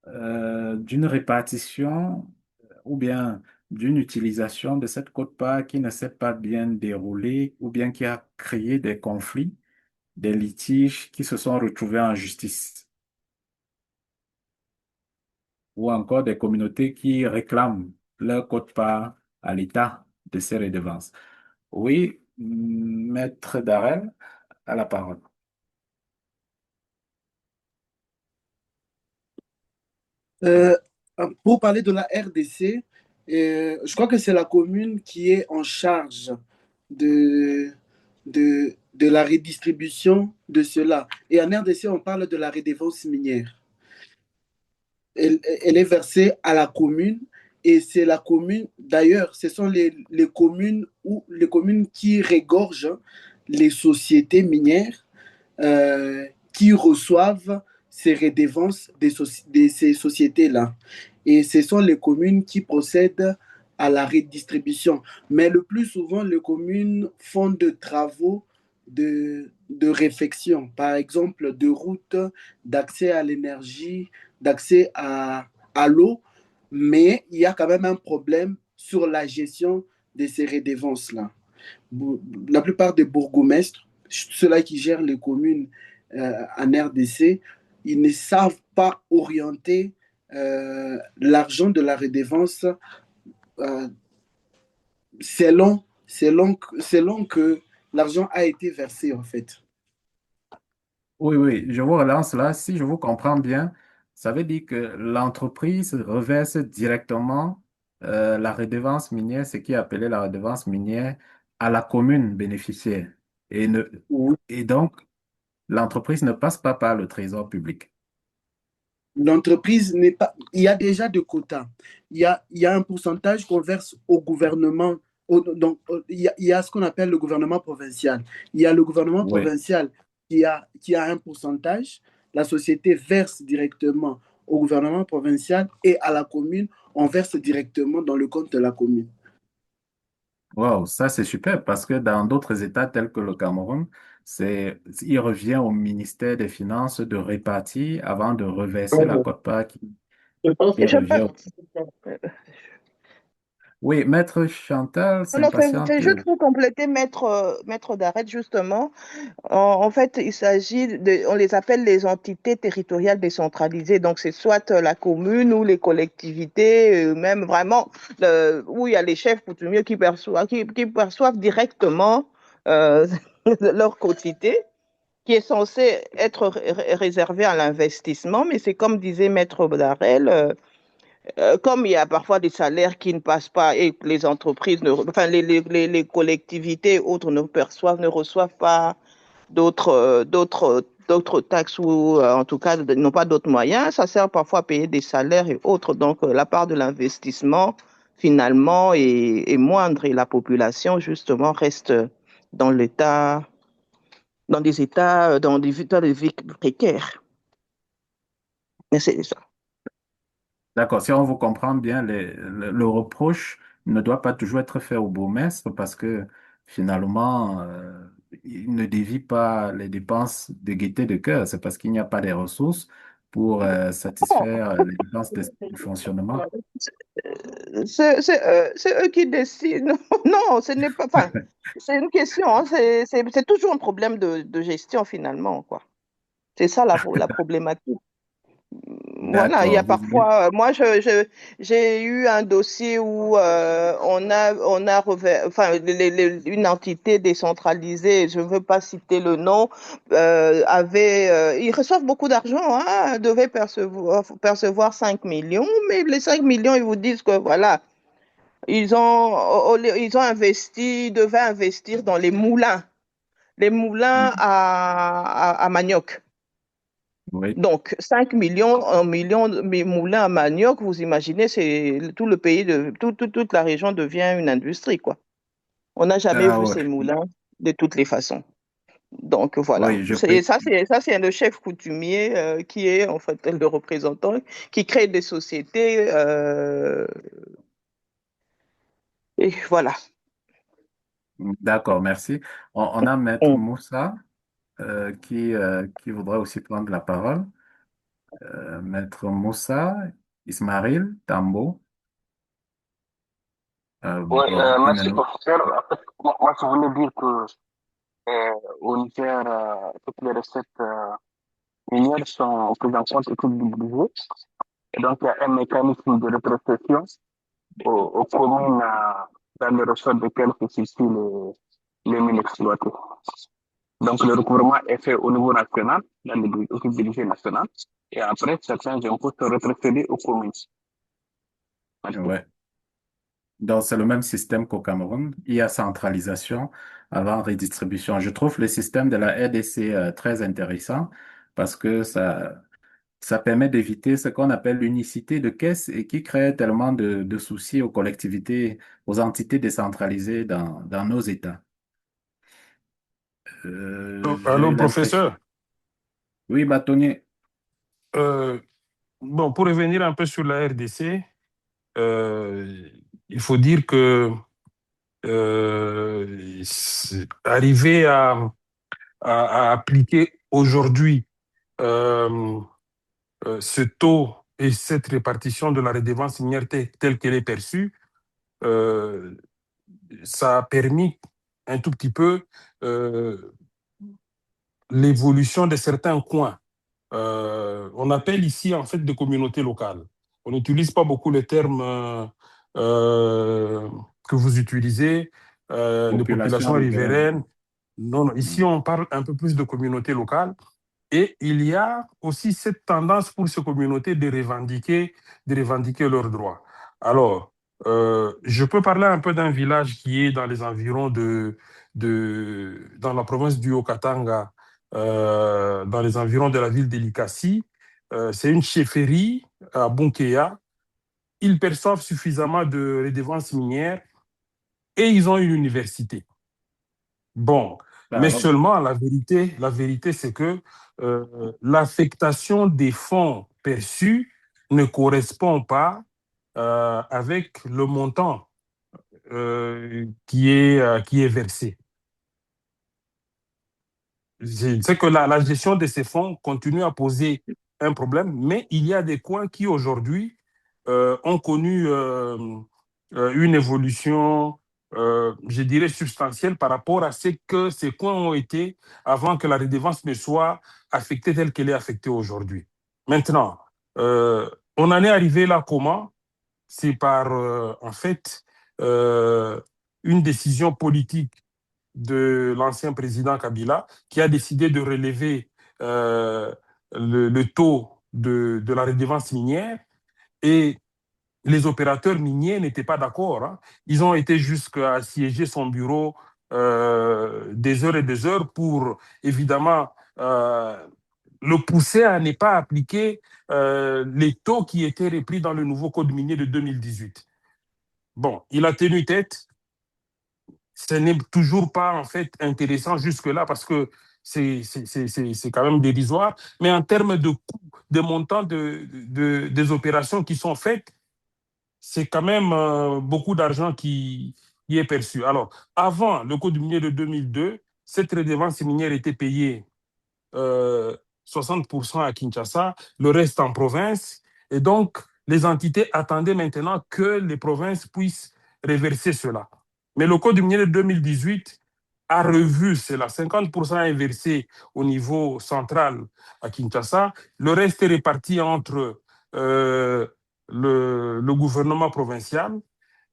d'une répartition ou bien d'une utilisation de cette quote-part qui ne s'est pas bien déroulée ou bien qui a créé des conflits, des litiges qui se sont retrouvés en justice, ou encore des communautés qui réclament leur quote-part à l'État de ces redevances? Oui, Maître Darrel a la parole. Euh, pour parler de la RDC, je crois que c'est la commune qui est en charge de, de la redistribution de cela. Et en RDC, on parle de la redevance minière. Elle est versée à la commune et c'est la commune, d'ailleurs, ce sont les communes qui regorgent les sociétés minières qui reçoivent ces redevances de ces sociétés-là. Et ce sont les communes qui procèdent à la redistribution. Mais le plus souvent, les communes font de travaux de réfection, par exemple de routes, d'accès à l'énergie, d'accès à l'eau, mais il y a quand même un problème sur la gestion de ces redevances-là. La plupart des bourgmestres, ceux-là qui gèrent les communes en RDC, ils ne savent pas orienter l'argent de la redevance euh, selon que l'argent a été versé, en fait. Oui, oui, je vous relance là. Si je vous comprends bien, ça veut dire que l'entreprise reverse directement la redevance minière, ce qui est appelé la redevance minière, à la commune bénéficiaire. Et, ne, Oui. et donc, l'entreprise ne passe pas par le trésor public. L'entreprise n'est pas. Il y a déjà des quotas. Il y a un pourcentage qu'on verse au gouvernement. Donc, il y a ce qu'on appelle le gouvernement provincial. Il y a le gouvernement Oui. provincial qui a un pourcentage. La société verse directement au gouvernement provincial et à la commune, on verse directement dans le compte de la commune. Wow, ça c'est super parce que dans d'autres États tels que le Cameroun, il revient au ministère des Finances de répartir avant de reverser la quote-part Je pense qui que Je revient peux, au... Oui, Maître Chantal non, s'impatiente. c'est juste pour compléter Maître Darret, justement. En fait, il s'agit on les appelle les entités territoriales décentralisées. Donc, c'est soit la commune ou les collectivités, même vraiment, où il y a les chefs coutumiers qui perçoivent directement euh, leur quotité, qui est censé être réservé à l'investissement. Mais c'est comme disait Maître Darel, comme il y a parfois des salaires qui ne passent pas et que les entreprises, enfin les collectivités autres ne reçoivent pas d'autres taxes ou en tout cas n'ont pas d'autres moyens, ça sert parfois à payer des salaires et autres. Donc la part de l'investissement finalement est moindre et la population justement reste dans l'état, dans des états de vie précaires. Mais c'est ça. D'accord, si on vous comprend bien, le reproche ne doit pas toujours être fait au bourgmestre parce que finalement, il ne dévie pas les dépenses de gaieté de cœur. C'est parce qu'il n'y a pas les ressources pour satisfaire les dépenses de fonctionnement. C'est eux qui décident. Non, ce n'est pas. Enfin, c'est une question. Hein, c'est toujours un problème de gestion finalement, quoi. C'est ça la problématique. Voilà, il y a D'accord, vous voulez... parfois, moi, j'ai eu un dossier où enfin, une entité décentralisée, je ne veux pas citer le nom, ils reçoivent beaucoup d'argent, hein, devaient percevoir 5 millions, mais les 5 millions, ils vous disent que voilà, ils ont investi, ils devaient investir dans les moulins à manioc. Oui. Donc, 5 millions, 1 million de moulins à manioc, vous imaginez, c'est tout le pays, toute la région devient une industrie, quoi. On n'a jamais Ah vu ouais. ces moulins de toutes les façons. Donc, voilà. Oui, je C'est, prie. ça, c'est le chef coutumier qui est, en fait, le représentant, qui crée des sociétés. Et voilà. D'accord, merci. On a Maître Moussa qui voudrait aussi prendre la parole. Maître Moussa Ismail Tambo. Oui, Bon, il ne merci nous... professeur. En fait, moi, je voulais dire que au Niger, toutes les recettes minières sont prises en compte et toutes budget. Et donc, il y a un mécanisme de rétrocession aux communes dans les ressorts desquels se situent les mines exploitées. Donc, le recouvrement est fait au niveau national, dans les budgets national. Et après, certains impôts sont rétrocédés aux communes. Merci. Ouais. Donc, c'est le même système qu'au Cameroun. Il y a centralisation avant redistribution. Je trouve le système de la RDC très intéressant parce que ça permet d'éviter ce qu'on appelle l'unicité de caisse et qui crée tellement de soucis aux collectivités, aux entités décentralisées dans nos États. Allô, J'ai l'impression. professeur. Oui, bâtonnier. Bon, pour revenir un peu sur la RDC, il faut dire que arriver à appliquer aujourd'hui ce taux et cette répartition de la redevance minière telle qu'elle est perçue, ça a permis un tout petit peu l'évolution de certains coins. On appelle ici en fait des communautés locales. On n'utilise pas beaucoup le terme que vous utilisez, les Population populations riveraine. riveraines. Non, non, ici on parle un peu plus de communautés locales. Et il y a aussi cette tendance pour ces communautés de revendiquer leurs droits. Alors, je peux parler un peu d'un village qui est dans les environs dans la province du Haut-Katanga, dans les environs de la ville d'Elikassi. C'est une chefferie à Bunkeya. Ils perçoivent suffisamment de redevances minières et ils ont une université. Bon, mais seulement la vérité, c'est que l'affectation des fonds perçus ne correspond pas avec le montant qui est versé. C'est que la gestion de ces fonds continue à poser un problème, mais il y a des coins qui aujourd'hui ont connu une évolution, je dirais, substantielle par rapport à ce que ces coins ont été avant que la redevance ne soit affectée telle qu'elle est affectée aujourd'hui. Maintenant, on en est arrivé là comment? C'est par, en fait, une décision politique de l'ancien président Kabila qui a décidé de relever le taux de la redevance minière et les opérateurs miniers n'étaient pas d'accord. Hein. Ils ont été jusqu'à assiéger son bureau des heures et des heures pour, évidemment, le pousser à ne pas appliquer les taux qui étaient repris dans le nouveau code minier de 2018. Bon, il a tenu tête. Ce n'est toujours pas en fait intéressant jusque-là parce que c'est quand même dérisoire. Mais en termes de coûts, des montants des opérations qui sont faites, c'est quand même beaucoup d'argent qui est perçu. Alors, avant le code minier de 2002, cette redevance minière était payée 60% à Kinshasa, le reste en province. Et donc, les entités attendaient maintenant que les provinces puissent reverser cela. Mais le Code minier de 2018 a revu cela. 50% est versé au niveau central à Kinshasa. Le reste est réparti entre le gouvernement provincial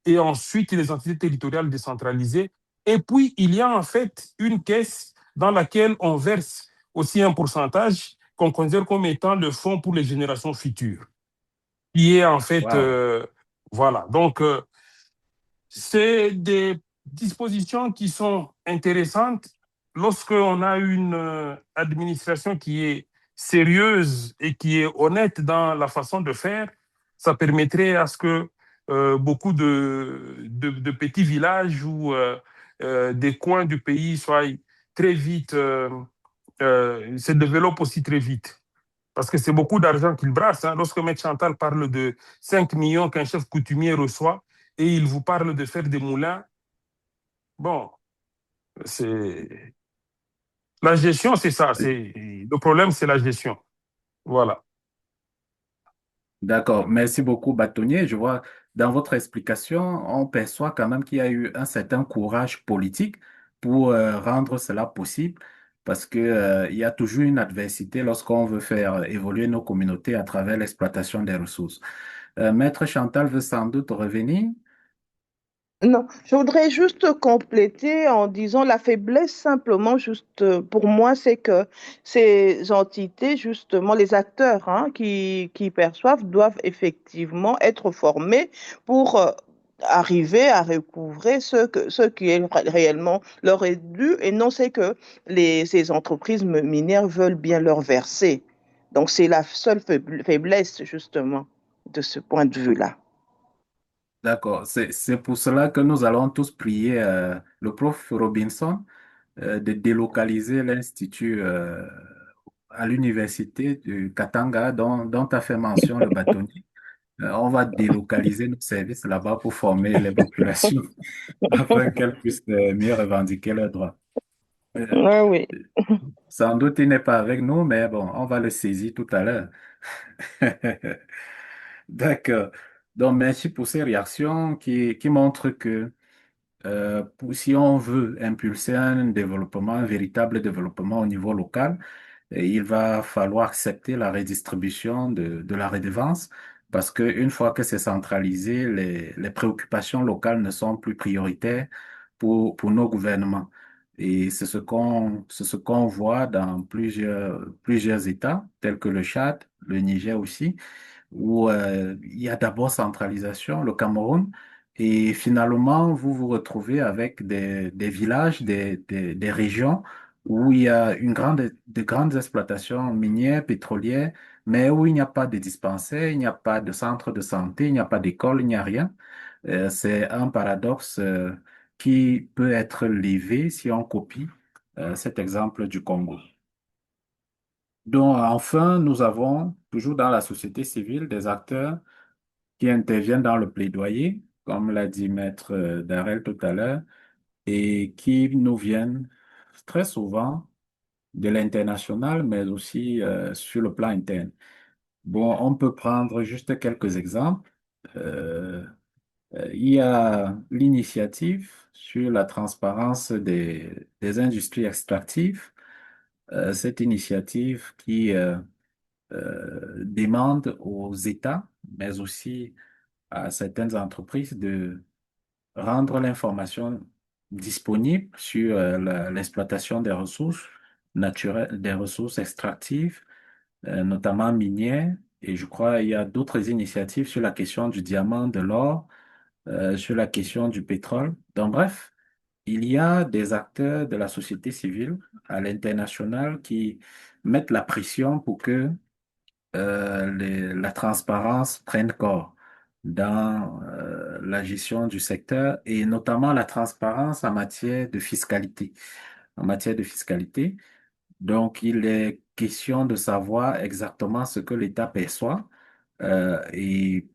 et ensuite les entités territoriales décentralisées. Et puis, il y a en fait une caisse dans laquelle on verse aussi un pourcentage qu'on considère comme étant le fonds pour les générations futures, qui est en fait, Wow. voilà. Donc, c'est des dispositions qui sont intéressantes lorsqu'on a une administration qui est sérieuse et qui est honnête dans la façon de faire. Ça permettrait à ce que beaucoup de petits villages ou des coins du pays soient très vite, se développent aussi très vite. Parce que c'est beaucoup d'argent qu'il brasse. Hein. Lorsque Maître Chantal parle de 5 millions qu'un chef coutumier reçoit et il vous parle de faire des moulins, bon, c'est... La gestion, c'est ça. Le problème, c'est la gestion. Voilà. D'accord. Merci beaucoup, bâtonnier. Je vois dans votre explication, on perçoit quand même qu'il y a eu un certain courage politique pour rendre cela possible, parce que, il y a toujours une adversité lorsqu'on veut faire évoluer nos communautés à travers l'exploitation des ressources. Maître Chantal veut sans doute revenir. Non, je voudrais juste compléter en disant la faiblesse simplement, juste pour moi, c'est que ces entités, justement, les acteurs hein, qui perçoivent doivent effectivement être formés pour arriver à recouvrer ce qui est réellement leur est dû et non c'est que ces entreprises minières veulent bien leur verser. Donc c'est la seule faiblesse justement de ce point de vue-là. D'accord. C'est pour cela que nous allons tous prier le prof Robinson de délocaliser l'Institut à l'université de Katanga dont tu as fait mention, le bâtonnier. On va délocaliser nos services là-bas pour former les populations afin qu'elles puissent mieux revendiquer leurs droits. Euh, Ah oui. Sans doute, il n'est pas avec nous, mais bon, on va le saisir tout à l'heure. D'accord. Donc, merci pour ces réactions qui montrent que si on veut impulser un développement, un véritable développement au niveau local, il va falloir accepter la redistribution de la redevance parce qu'une fois que c'est centralisé, les préoccupations locales ne sont plus prioritaires pour nos gouvernements. Et c'est ce qu'on voit dans plusieurs États, tels que le Tchad, le Niger aussi, où il y a d'abord centralisation, le Cameroun, et finalement, vous vous retrouvez avec des villages, des régions où il y a de grandes exploitations minières, pétrolières, mais où il n'y a pas de dispensaire, il n'y a pas de centre de santé, il n'y a pas d'école, il n'y a rien. C'est un paradoxe qui peut être levé si on copie cet exemple du Congo. Donc, enfin, nous avons toujours dans la société civile des acteurs qui interviennent dans le plaidoyer, comme l'a dit Maître Darel tout à l'heure, et qui nous viennent très souvent de l'international, mais aussi sur le plan interne. Bon, on peut prendre juste quelques exemples. Euh, il y a l'initiative sur la transparence des industries extractives. Cette initiative qui demande aux États, mais aussi à certaines entreprises de rendre l'information disponible sur l'exploitation des ressources naturelles, des ressources extractives, notamment minières. Et je crois qu'il y a d'autres initiatives sur la question du diamant, de l'or, sur la question du pétrole. Donc, bref, il y a des acteurs de la société civile à l'international qui mettent la pression pour que la transparence prenne corps dans la gestion du secteur et notamment la transparence en matière de fiscalité. En matière de fiscalité, donc il est question de savoir exactement ce que l'État perçoit et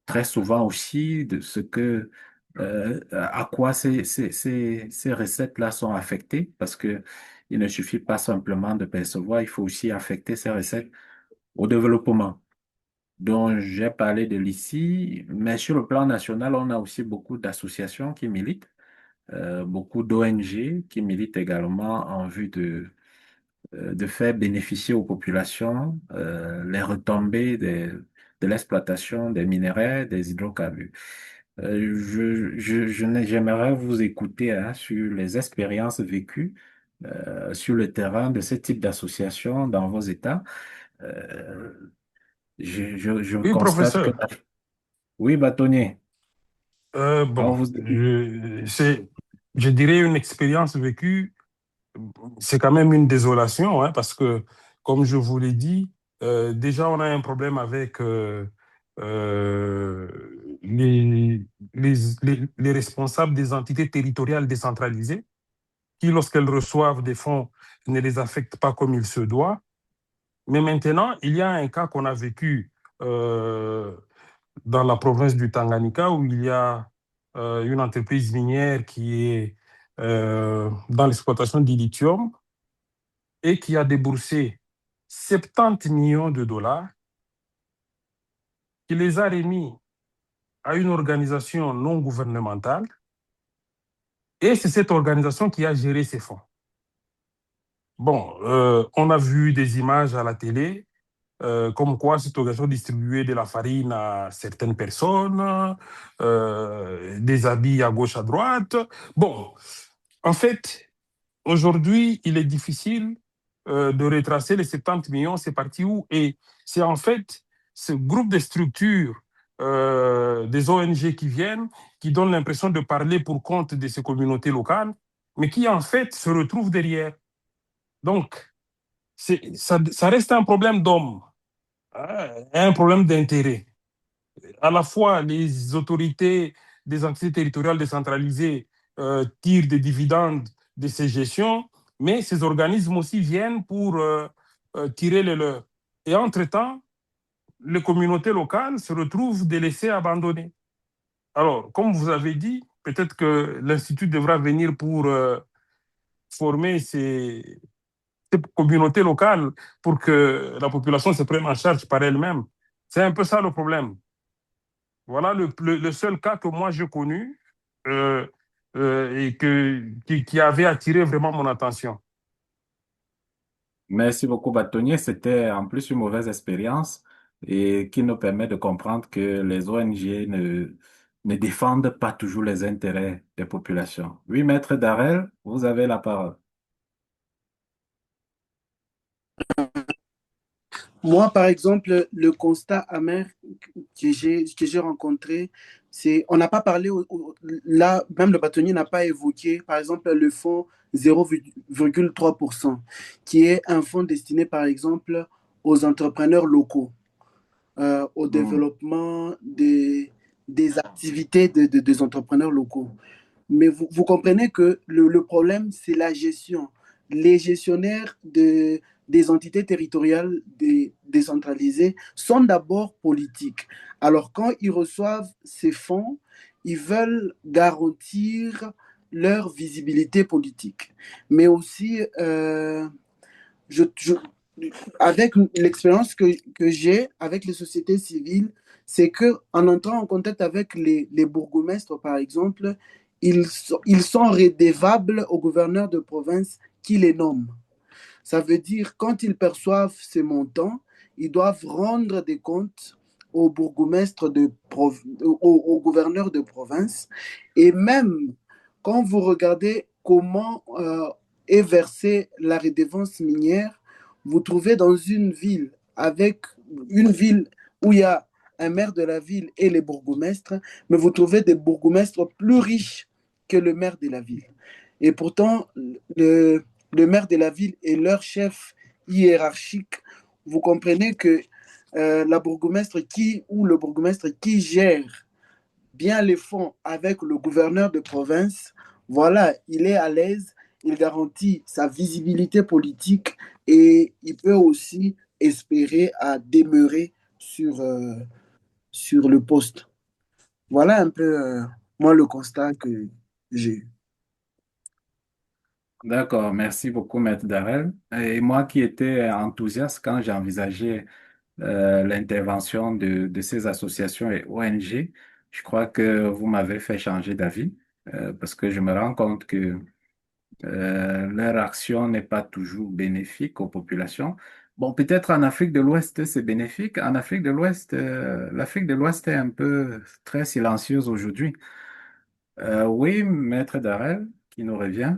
très souvent aussi de ce que à quoi ces recettes-là sont affectées parce que Il ne suffit pas simplement de percevoir, il faut aussi affecter ces recettes au développement. Donc, j'ai parlé de l'ICI, mais sur le plan national, on a aussi beaucoup d'associations qui militent, beaucoup d'ONG qui militent également en vue de faire bénéficier aux populations les retombées de l'exploitation des minerais, des hydrocarbures. J'aimerais vous écouter hein, sur les expériences vécues sur le terrain de ce type d'association dans vos États. Euh, je Oui, constate que... professeur. Oui, bâtonnier, on Bon, vous écoute. je dirais une expérience vécue, c'est quand même une désolation, hein, parce que, comme je vous l'ai dit, déjà on a un problème avec euh, les, les responsables des entités territoriales décentralisées, qui, lorsqu'elles reçoivent des fonds, ne les affectent pas comme il se doit. Mais maintenant, il y a un cas qu'on a vécu euh, dans la province du Tanganyika où il y a une entreprise minière qui est dans l'exploitation du lithium et qui a déboursé 70 millions de dollars, qui les a remis à une organisation non gouvernementale et c'est cette organisation qui a géré ces fonds. Bon, on a vu des images à la télé comme quoi cette organisation distribuait de la farine à certaines personnes, des habits à gauche, à droite. Bon, en fait, aujourd'hui, il est difficile de retracer les 70 millions, c'est parti où? Et c'est en fait ce groupe de structures, des ONG qui viennent, qui donnent l'impression de parler pour compte de ces communautés locales, mais qui en fait se retrouvent derrière. Donc, ça reste un problème d'homme, hein, un problème d'intérêt. À la fois, les autorités des entités territoriales décentralisées tirent des dividendes de ces gestions, mais ces organismes aussi viennent pour tirer les leurs. Et entre-temps, les communautés locales se retrouvent délaissées, abandonnées. Alors, comme vous avez dit, peut-être que l'Institut devra venir pour former ces communautés locales pour que la population se prenne en charge par elle-même. C'est un peu ça le problème. Voilà le seul cas que moi j'ai connu euh, et qui avait attiré vraiment mon attention. Merci beaucoup, bâtonnier. C'était en plus une mauvaise expérience et qui nous permet de comprendre que les ONG ne défendent pas toujours les intérêts des populations. Oui, Maître Darrel, vous avez la parole. Moi, par exemple, le constat amer que j'ai rencontré, c'est, on n'a pas parlé, là, même le bâtonnier n'a pas évoqué, par exemple, le fonds 0,3%, qui est un fonds destiné, par exemple, aux entrepreneurs locaux, au Hmm. développement des activités des entrepreneurs locaux. Mais vous comprenez que le problème, c'est la gestion. Les gestionnaires des entités territoriales décentralisées sont d'abord politiques. Alors, quand ils reçoivent ces fonds, ils veulent garantir leur visibilité politique. Mais aussi, je, je- avec l'expérience que j'ai avec les sociétés civiles, c'est que en entrant en contact avec les bourgmestres, par exemple, ils sont redevables au gouverneur de province qui les nomme. Ça veut dire quand ils perçoivent ces montants, ils doivent rendre des comptes au bourgmestre au gouverneur de province. Et même quand vous regardez comment est versée la redevance minière, vous trouvez dans une ville où il y a un maire de la ville et les bourgmestres, mais vous trouvez des bourgmestres plus riches que le maire de la ville. Et pourtant, le maire de la ville est leur chef hiérarchique. Vous comprenez que la bourgmestre ou le bourgmestre qui gère bien les fonds avec le gouverneur de province, voilà, il est à l'aise, il garantit sa visibilité politique et il peut aussi espérer à demeurer sur le poste. Voilà un peu, moi, le constat que j'ai eu. D'accord, merci beaucoup, Maître Darrel. Et moi qui étais enthousiaste quand j'ai envisagé l'intervention de ces associations et ONG, je crois que vous m'avez fait changer d'avis parce que je me rends compte que leur action n'est pas toujours bénéfique aux populations. Bon, peut-être en Afrique de l'Ouest, c'est bénéfique. En Afrique de l'Ouest, l'Afrique de l'Ouest est un peu très silencieuse aujourd'hui. Oui, Maître Darrel, qui nous revient.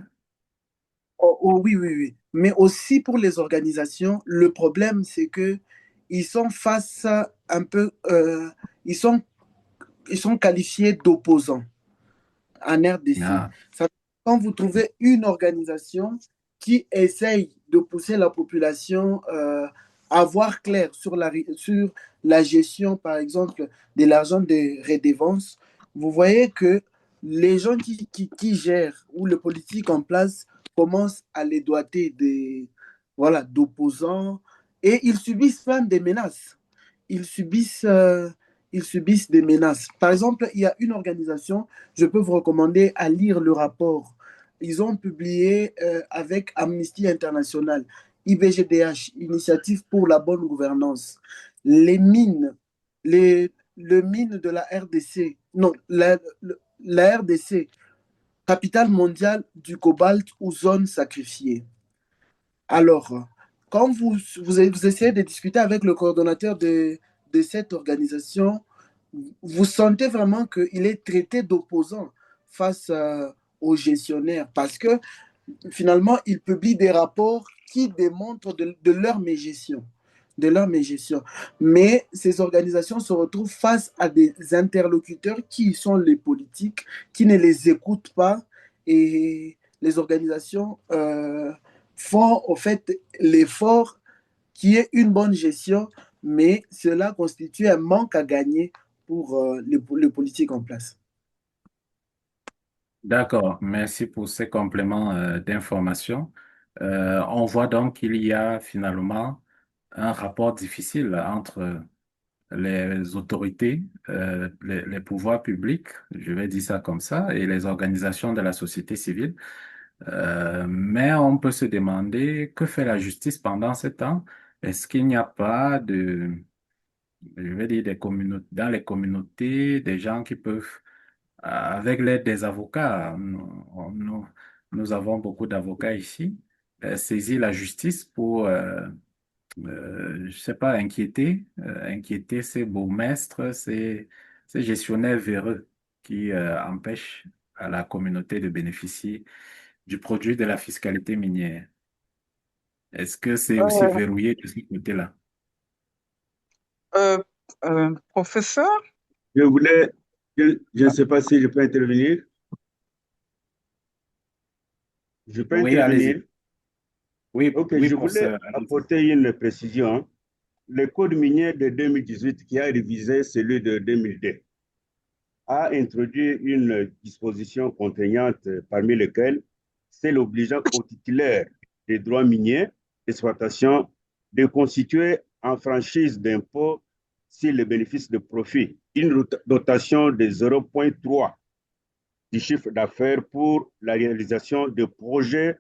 Oh, oh, oui, oui, oui. Mais aussi pour les organisations, le problème, c'est que ils sont face à un peu, ils sont, ils sont qualifiés d'opposants en RDC. Ah, Quand vous trouvez une organisation qui essaye de pousser la population à voir clair sur la gestion, par exemple, de l'argent des redevances, vous voyez que les gens qui gèrent ou le politique en place commencent à les doiter voilà, d'opposants et ils subissent même des menaces. Ils subissent, euh, ils subissent des menaces. Par exemple, il y a une organisation, je peux vous recommander à lire le rapport. Ils ont publié avec Amnesty International, IBGDH, Initiative pour la bonne gouvernance, les mines, le mine de la RDC, non, la RDC, capitale mondiale du cobalt ou zone sacrifiée. Alors, quand vous essayez de discuter avec le coordonnateur de cette organisation, vous sentez vraiment qu'il est traité d'opposant face aux gestionnaires parce que finalement, il publie des rapports qui démontrent de leur mégestion. De leur mégestion. Mais ces organisations se retrouvent face à des interlocuteurs qui sont les politiques, qui ne les écoutent pas et les organisations font au fait l'effort qui est une bonne gestion, mais cela constitue un manque à gagner pour les politiques en place. d'accord, merci pour ces compléments d'information. On voit donc qu'il y a finalement un rapport difficile entre les autorités, les pouvoirs publics, je vais dire ça comme ça, et les organisations de la société civile. Mais on peut se demander que fait la justice pendant ce temps? Est-ce qu'il n'y a pas je vais dire, dans les communautés, des gens qui peuvent, avec l'aide des avocats, nous avons beaucoup d'avocats ici, saisir la justice pour je sais pas, inquiéter ces bourgmestres, ces gestionnaires véreux qui empêchent à la communauté de bénéficier du produit de la fiscalité minière. Est-ce que c'est aussi Euh, verrouillé de ce côté-là? euh, Professeur, Je voulais, je ne sais pas si je peux intervenir. Je peux Oui, allez-y. intervenir. Oui, Ok, oui, je voulais professeur, allez-y. apporter une précision. Le code minier de 2018 qui a révisé celui de 2002 a introduit une disposition contraignante parmi lesquelles celle obligeant aux titulaires des droits miniers d'exploitation de constituer en franchise d'impôt sur les bénéfices de profit une dotation de 0,3 du chiffre d'affaires pour la réalisation de projets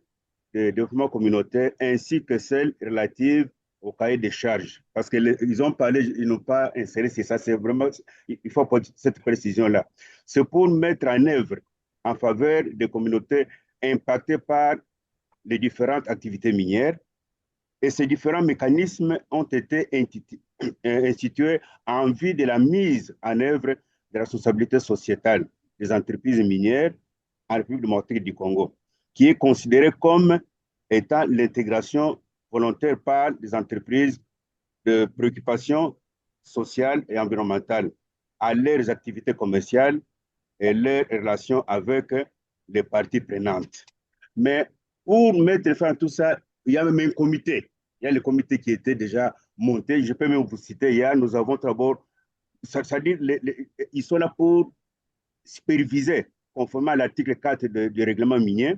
de développement communautaire ainsi que celle relative au cahier des charges. Parce qu'ils ont parlé, ils n'ont pas inséré, c'est ça, c'est vraiment, il faut apporter cette précision-là. C'est pour mettre en œuvre en faveur des communautés impactées par les différentes activités minières. Et ces différents mécanismes ont été institués en vue de la mise en œuvre de la responsabilité sociétale des entreprises minières en République démocratique du Congo, qui est considérée comme étant l'intégration volontaire par les entreprises de préoccupation sociale et environnementale à leurs activités commerciales et leurs relations avec les parties prenantes. Mais pour mettre fin à tout ça, il y a même un comité. Il y a le comité qui était déjà monté. Je peux même vous citer. Nous avons d'abord, c'est-à-dire, ils sont là pour superviser, conformément à l'article 4 du règlement minier.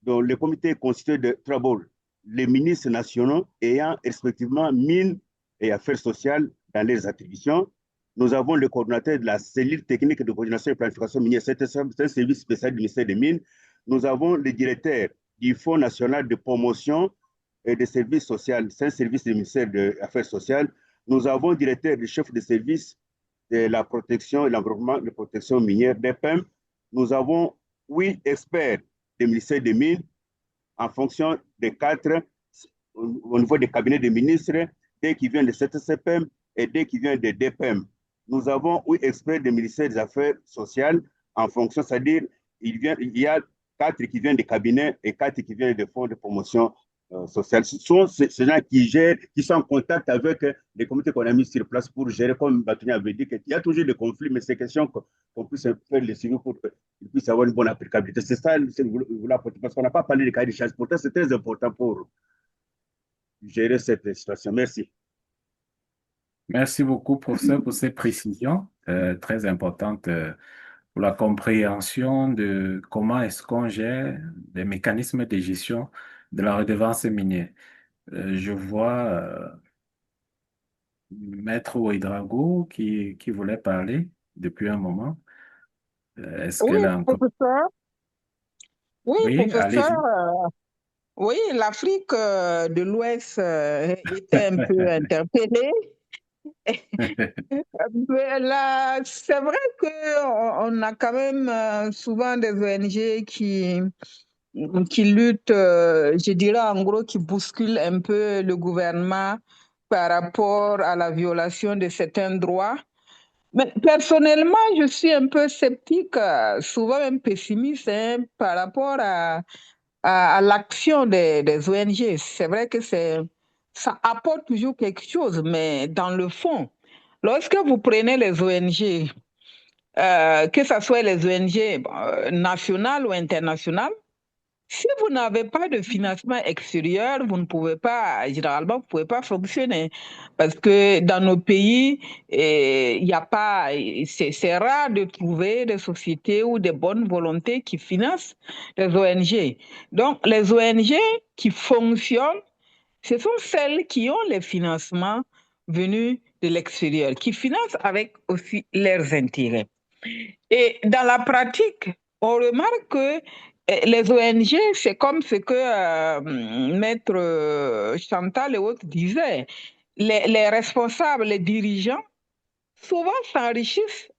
Donc, le comité est constitué de d'abord les ministres nationaux ayant respectivement mines et affaires sociales dans leurs attributions. Nous avons le coordonnateur de la cellule technique de coordination et planification minière. C'est un service spécial du ministère des Mines. Nous avons le directeur du Fonds national de promotion et des services sociaux. C'est un service du ministère des Affaires sociales. Nous avons le directeur du chef de service de la protection et l'environnement de protection minière d'EPEM. Nous avons 8 experts du ministère des Mines en fonction des 4 au niveau des cabinets des ministres, dès qui viennent de cette CPM et dès qui viennent de DPM. Nous avons 8 experts du ministère des Affaires sociales en fonction, c'est-à-dire il y a 4 qui viennent des cabinets et 4 qui viennent des fonds de promotion sociale. Ce sont ces gens qui gèrent, qui sont en contact avec les comités qu'on a mis sur place pour gérer, comme Batouni avait dit, qu'il y a toujours des conflits, mais c'est question qu'on puisse faire le suivi pour qu'ils puissent avoir une bonne applicabilité. C'est ça, parce qu'on n'a pas parlé des cahiers de charges. Pourtant, c'est très important pour gérer cette situation. Merci. Merci beaucoup, professeur, pour ces précisions très importantes pour la compréhension de comment est-ce qu'on gère les mécanismes de gestion de la redevance minière. Je vois Maître Ouedraogo qui voulait parler depuis un moment. Est-ce Oui, qu'elle a encore... professeur. Oui, Oui, professeur. allez-y. Oui, l'Afrique de l'Ouest était un peu interpellée. Mais là, c'est vrai qu'on a quand même souvent des ONG qui luttent, je dirais en gros, qui bousculent un peu le gouvernement par rapport à la violation de certains droits. Mais personnellement, je suis un peu sceptique, souvent même pessimiste par rapport à l'action des ONG. C'est vrai que ça apporte toujours quelque chose, mais dans le fond, lorsque vous prenez les ONG, que ce soit les ONG nationales ou internationales, si vous n'avez pas de financement extérieur, vous ne pouvez pas, généralement, vous ne pouvez pas fonctionner. Parce que dans nos pays, il y a pas, c'est rare de trouver des sociétés ou des bonnes volontés qui financent les ONG. Donc, les ONG qui fonctionnent, ce sont celles qui ont les financements venus de l'extérieur, qui financent avec aussi leurs intérêts. Et dans la pratique, on remarque que les ONG, c'est comme ce que Maître Chantal et autres disaient. Les responsables, les dirigeants, souvent s'enrichissent,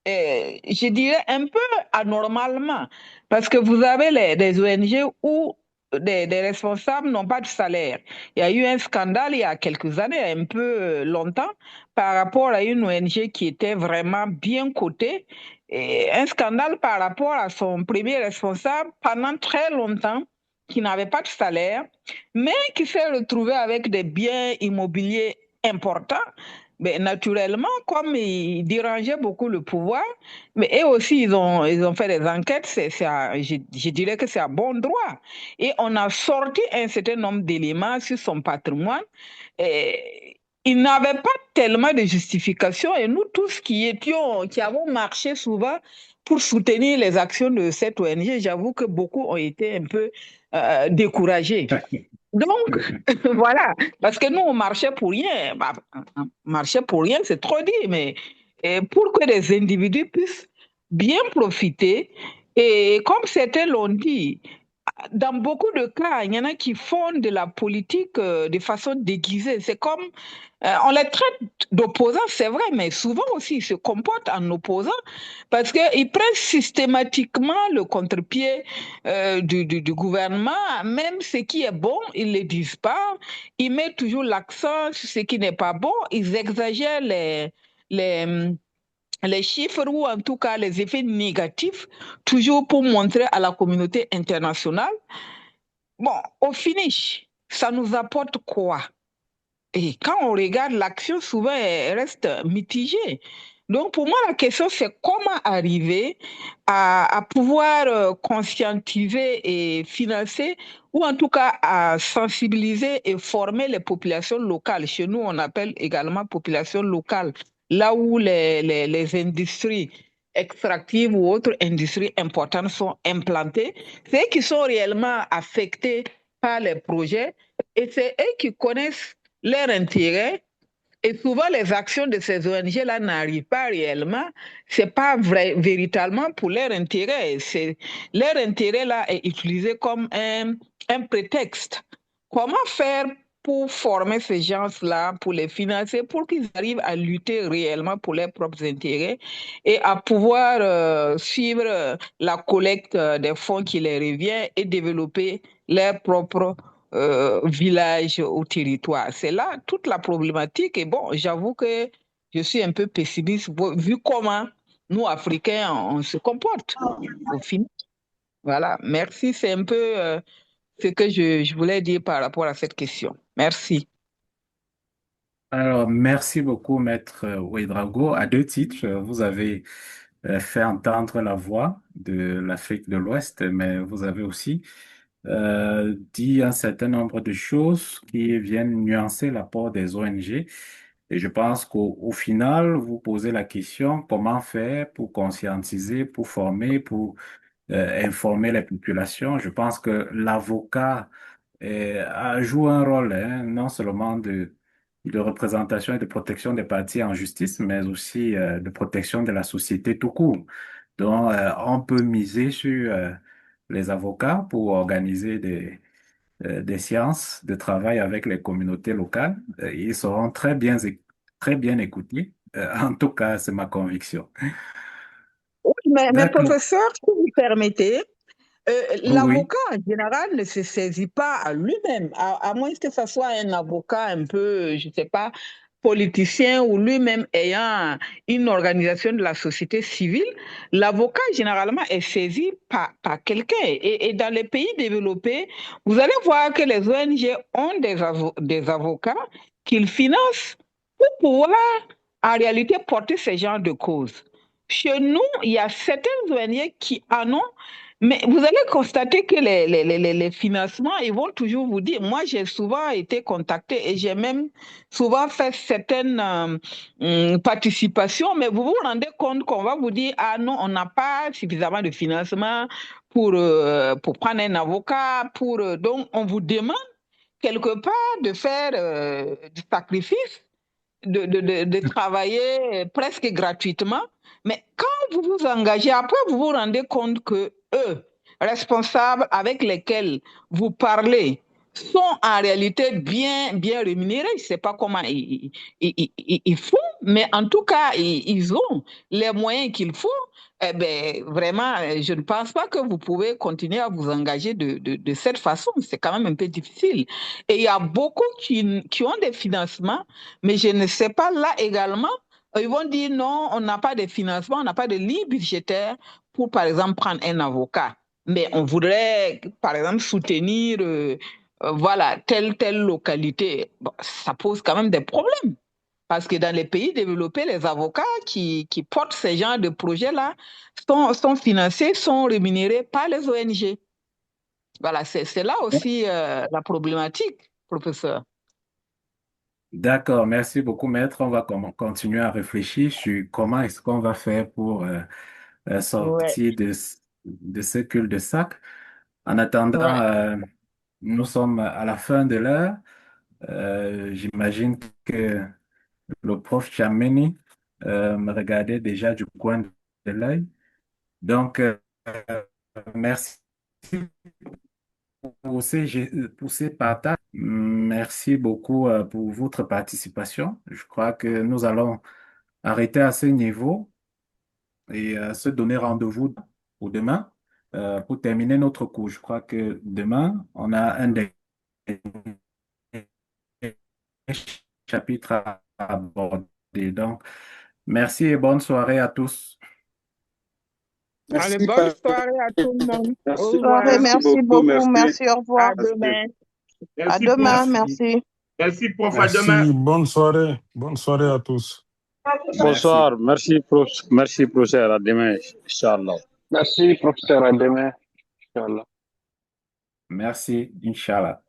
je dirais, un peu anormalement. Parce que vous avez des ONG où des responsables n'ont pas de salaire. Il y a eu un scandale il y a quelques années, un peu longtemps, par rapport à une ONG qui était vraiment bien cotée. Et un scandale par rapport à son premier responsable pendant très longtemps, qui n'avait pas de salaire, mais qui s'est retrouvé avec des biens immobiliers importants. Mais naturellement, comme ils dérangeaient beaucoup le pouvoir, mais eux aussi, ils ont fait des enquêtes, je dirais que c'est à bon droit. Et on a sorti un certain nombre d'éléments sur son patrimoine. Et il n'avait pas tellement de justification et nous tous qui avons marché souvent pour soutenir les actions de cette ONG, j'avoue que beaucoup ont été un peu découragés. Donc, voilà, parce que nous, on marchait pour rien. Marcher pour rien, c'est trop dit, mais pour que les individus puissent bien profiter, et comme certains l'ont dit, dans beaucoup de cas, il y en a qui font de la politique de façon déguisée. C'est comme, on les traite d'opposants, c'est vrai, mais souvent aussi, ils se comportent en opposants parce qu'ils prennent systématiquement le contre-pied du gouvernement. Même ce qui est bon, ils ne le disent pas. Ils mettent toujours l'accent sur ce qui n'est pas bon. Ils exagèrent les chiffres ou en tout cas les effets négatifs, toujours pour montrer à la communauté internationale. Bon, au finish, ça nous apporte quoi? Et quand on regarde l'action, souvent, elle reste mitigée. Donc, pour moi, la question, c'est comment arriver à pouvoir conscientiser et financer, ou en tout cas à sensibiliser et former les populations locales. Chez nous, on appelle également population locale, là où les industries extractives ou autres industries importantes sont implantées. C'est eux qui sont réellement affectés par les projets et c'est eux qui connaissent leur intérêt Et souvent, les actions de ces ONG-là n'arrivent pas réellement. Ce n'est pas véritablement pour leur intérêt. Leur intérêt là est utilisé comme un prétexte. Comment faire pour former ces gens-là, pour les financer, pour qu'ils arrivent à lutter réellement pour leurs propres intérêts et à pouvoir suivre la collecte des fonds qui les revient et développer leurs propres village ou territoire. C'est là toute la problématique. Et bon, j'avoue que je suis un peu pessimiste vu comment nous, Africains, on se comporte au final. Voilà, merci. C'est un peu ce que je voulais dire par rapport à cette question. Merci. Alors, merci beaucoup, Maître Ouedraogo. À deux titres, vous avez fait entendre la voix de l'Afrique de l'Ouest, mais vous avez aussi dit un certain nombre de choses qui viennent nuancer l'apport des ONG. Et je pense qu'au final, vous posez la question, comment faire pour conscientiser, pour former, pour informer les populations. Je pense que l'avocat joue un rôle, hein, non seulement de représentation et de protection des parties en justice, mais aussi de protection de la société tout court. Donc, on peut miser sur les avocats pour organiser des séances de travail avec les communautés locales. Ils seront très bien écoutés. En tout cas, c'est ma conviction. Oui, mais D'accord. professeur, si vous permettez, Oui, l'avocat en général ne se saisit pas à lui-même, à moins que ce soit un avocat un peu, je ne sais pas, politicien ou lui-même ayant une organisation de la société civile. L'avocat généralement est saisi par quelqu'un. Et dans les pays développés, vous allez voir que les ONG ont des avocats qu'ils financent pour pouvoir en réalité porter ce genre de causes. Chez nous, il y a certaines ONG qui en ont, mais vous allez constater que les financements, ils vont toujours vous dire, moi j'ai souvent été contacté et j'ai même souvent fait certaines participations, mais vous vous rendez compte qu'on va vous dire, ah non, on n'a pas suffisamment de financement pour prendre un avocat, donc on vous demande quelque part de faire du sacrifice de travailler presque gratuitement. Mais quand vous vous engagez, après vous vous rendez compte que eux, responsables avec lesquels vous parlez, sont en réalité bien rémunérés. Je ne sais pas comment ils font, mais en tout cas, ils ont les moyens qu'il faut. Eh ben, vraiment, je ne pense pas que vous pouvez continuer à vous engager de cette façon. C'est quand même un peu difficile. Et il y a beaucoup qui ont des financements, mais je ne sais pas, là également, ils vont dire non, on n'a pas de financement, on n'a pas de ligne budgétaire pour, par exemple, prendre un avocat. Mais on voudrait, par exemple, soutenir voilà, telle localité. Bon, ça pose quand même des problèmes. Parce que dans les pays développés, les avocats qui portent ce genre de projets-là sont financés, sont rémunérés par les ONG. Voilà, c'est là aussi la problématique, professeur. d'accord. Merci beaucoup, Maître. On va continuer à réfléchir sur comment est-ce qu'on va faire pour Ouais, sortir de ce cul-de-sac. En attendant, ouais. nous sommes à la fin de l'heure. J'imagine que le prof Chameni me regardait déjà du coin de l'œil. Donc, merci pour ces partages. Merci beaucoup pour votre participation. Je crois que nous allons arrêter à ce niveau et se donner rendez-vous pour demain pour terminer notre cours. Je crois que demain, on a un des chapitres à aborder. Donc, merci et bonne soirée à tous. Allez, Merci, bonne soirée à tout le monde. Au Merci, revoir. Soirée, merci merci beaucoup, beaucoup. merci. Merci, au revoir. À demain. À Merci, demain, prof. merci. Merci, prof. À demain. Merci, bonne soirée. Bonne soirée à tous. Merci. Bonsoir, merci, professeur. À demain, Inch'Allah. Merci, professeur. À demain. Inch'Allah. Merci, Inch'Allah.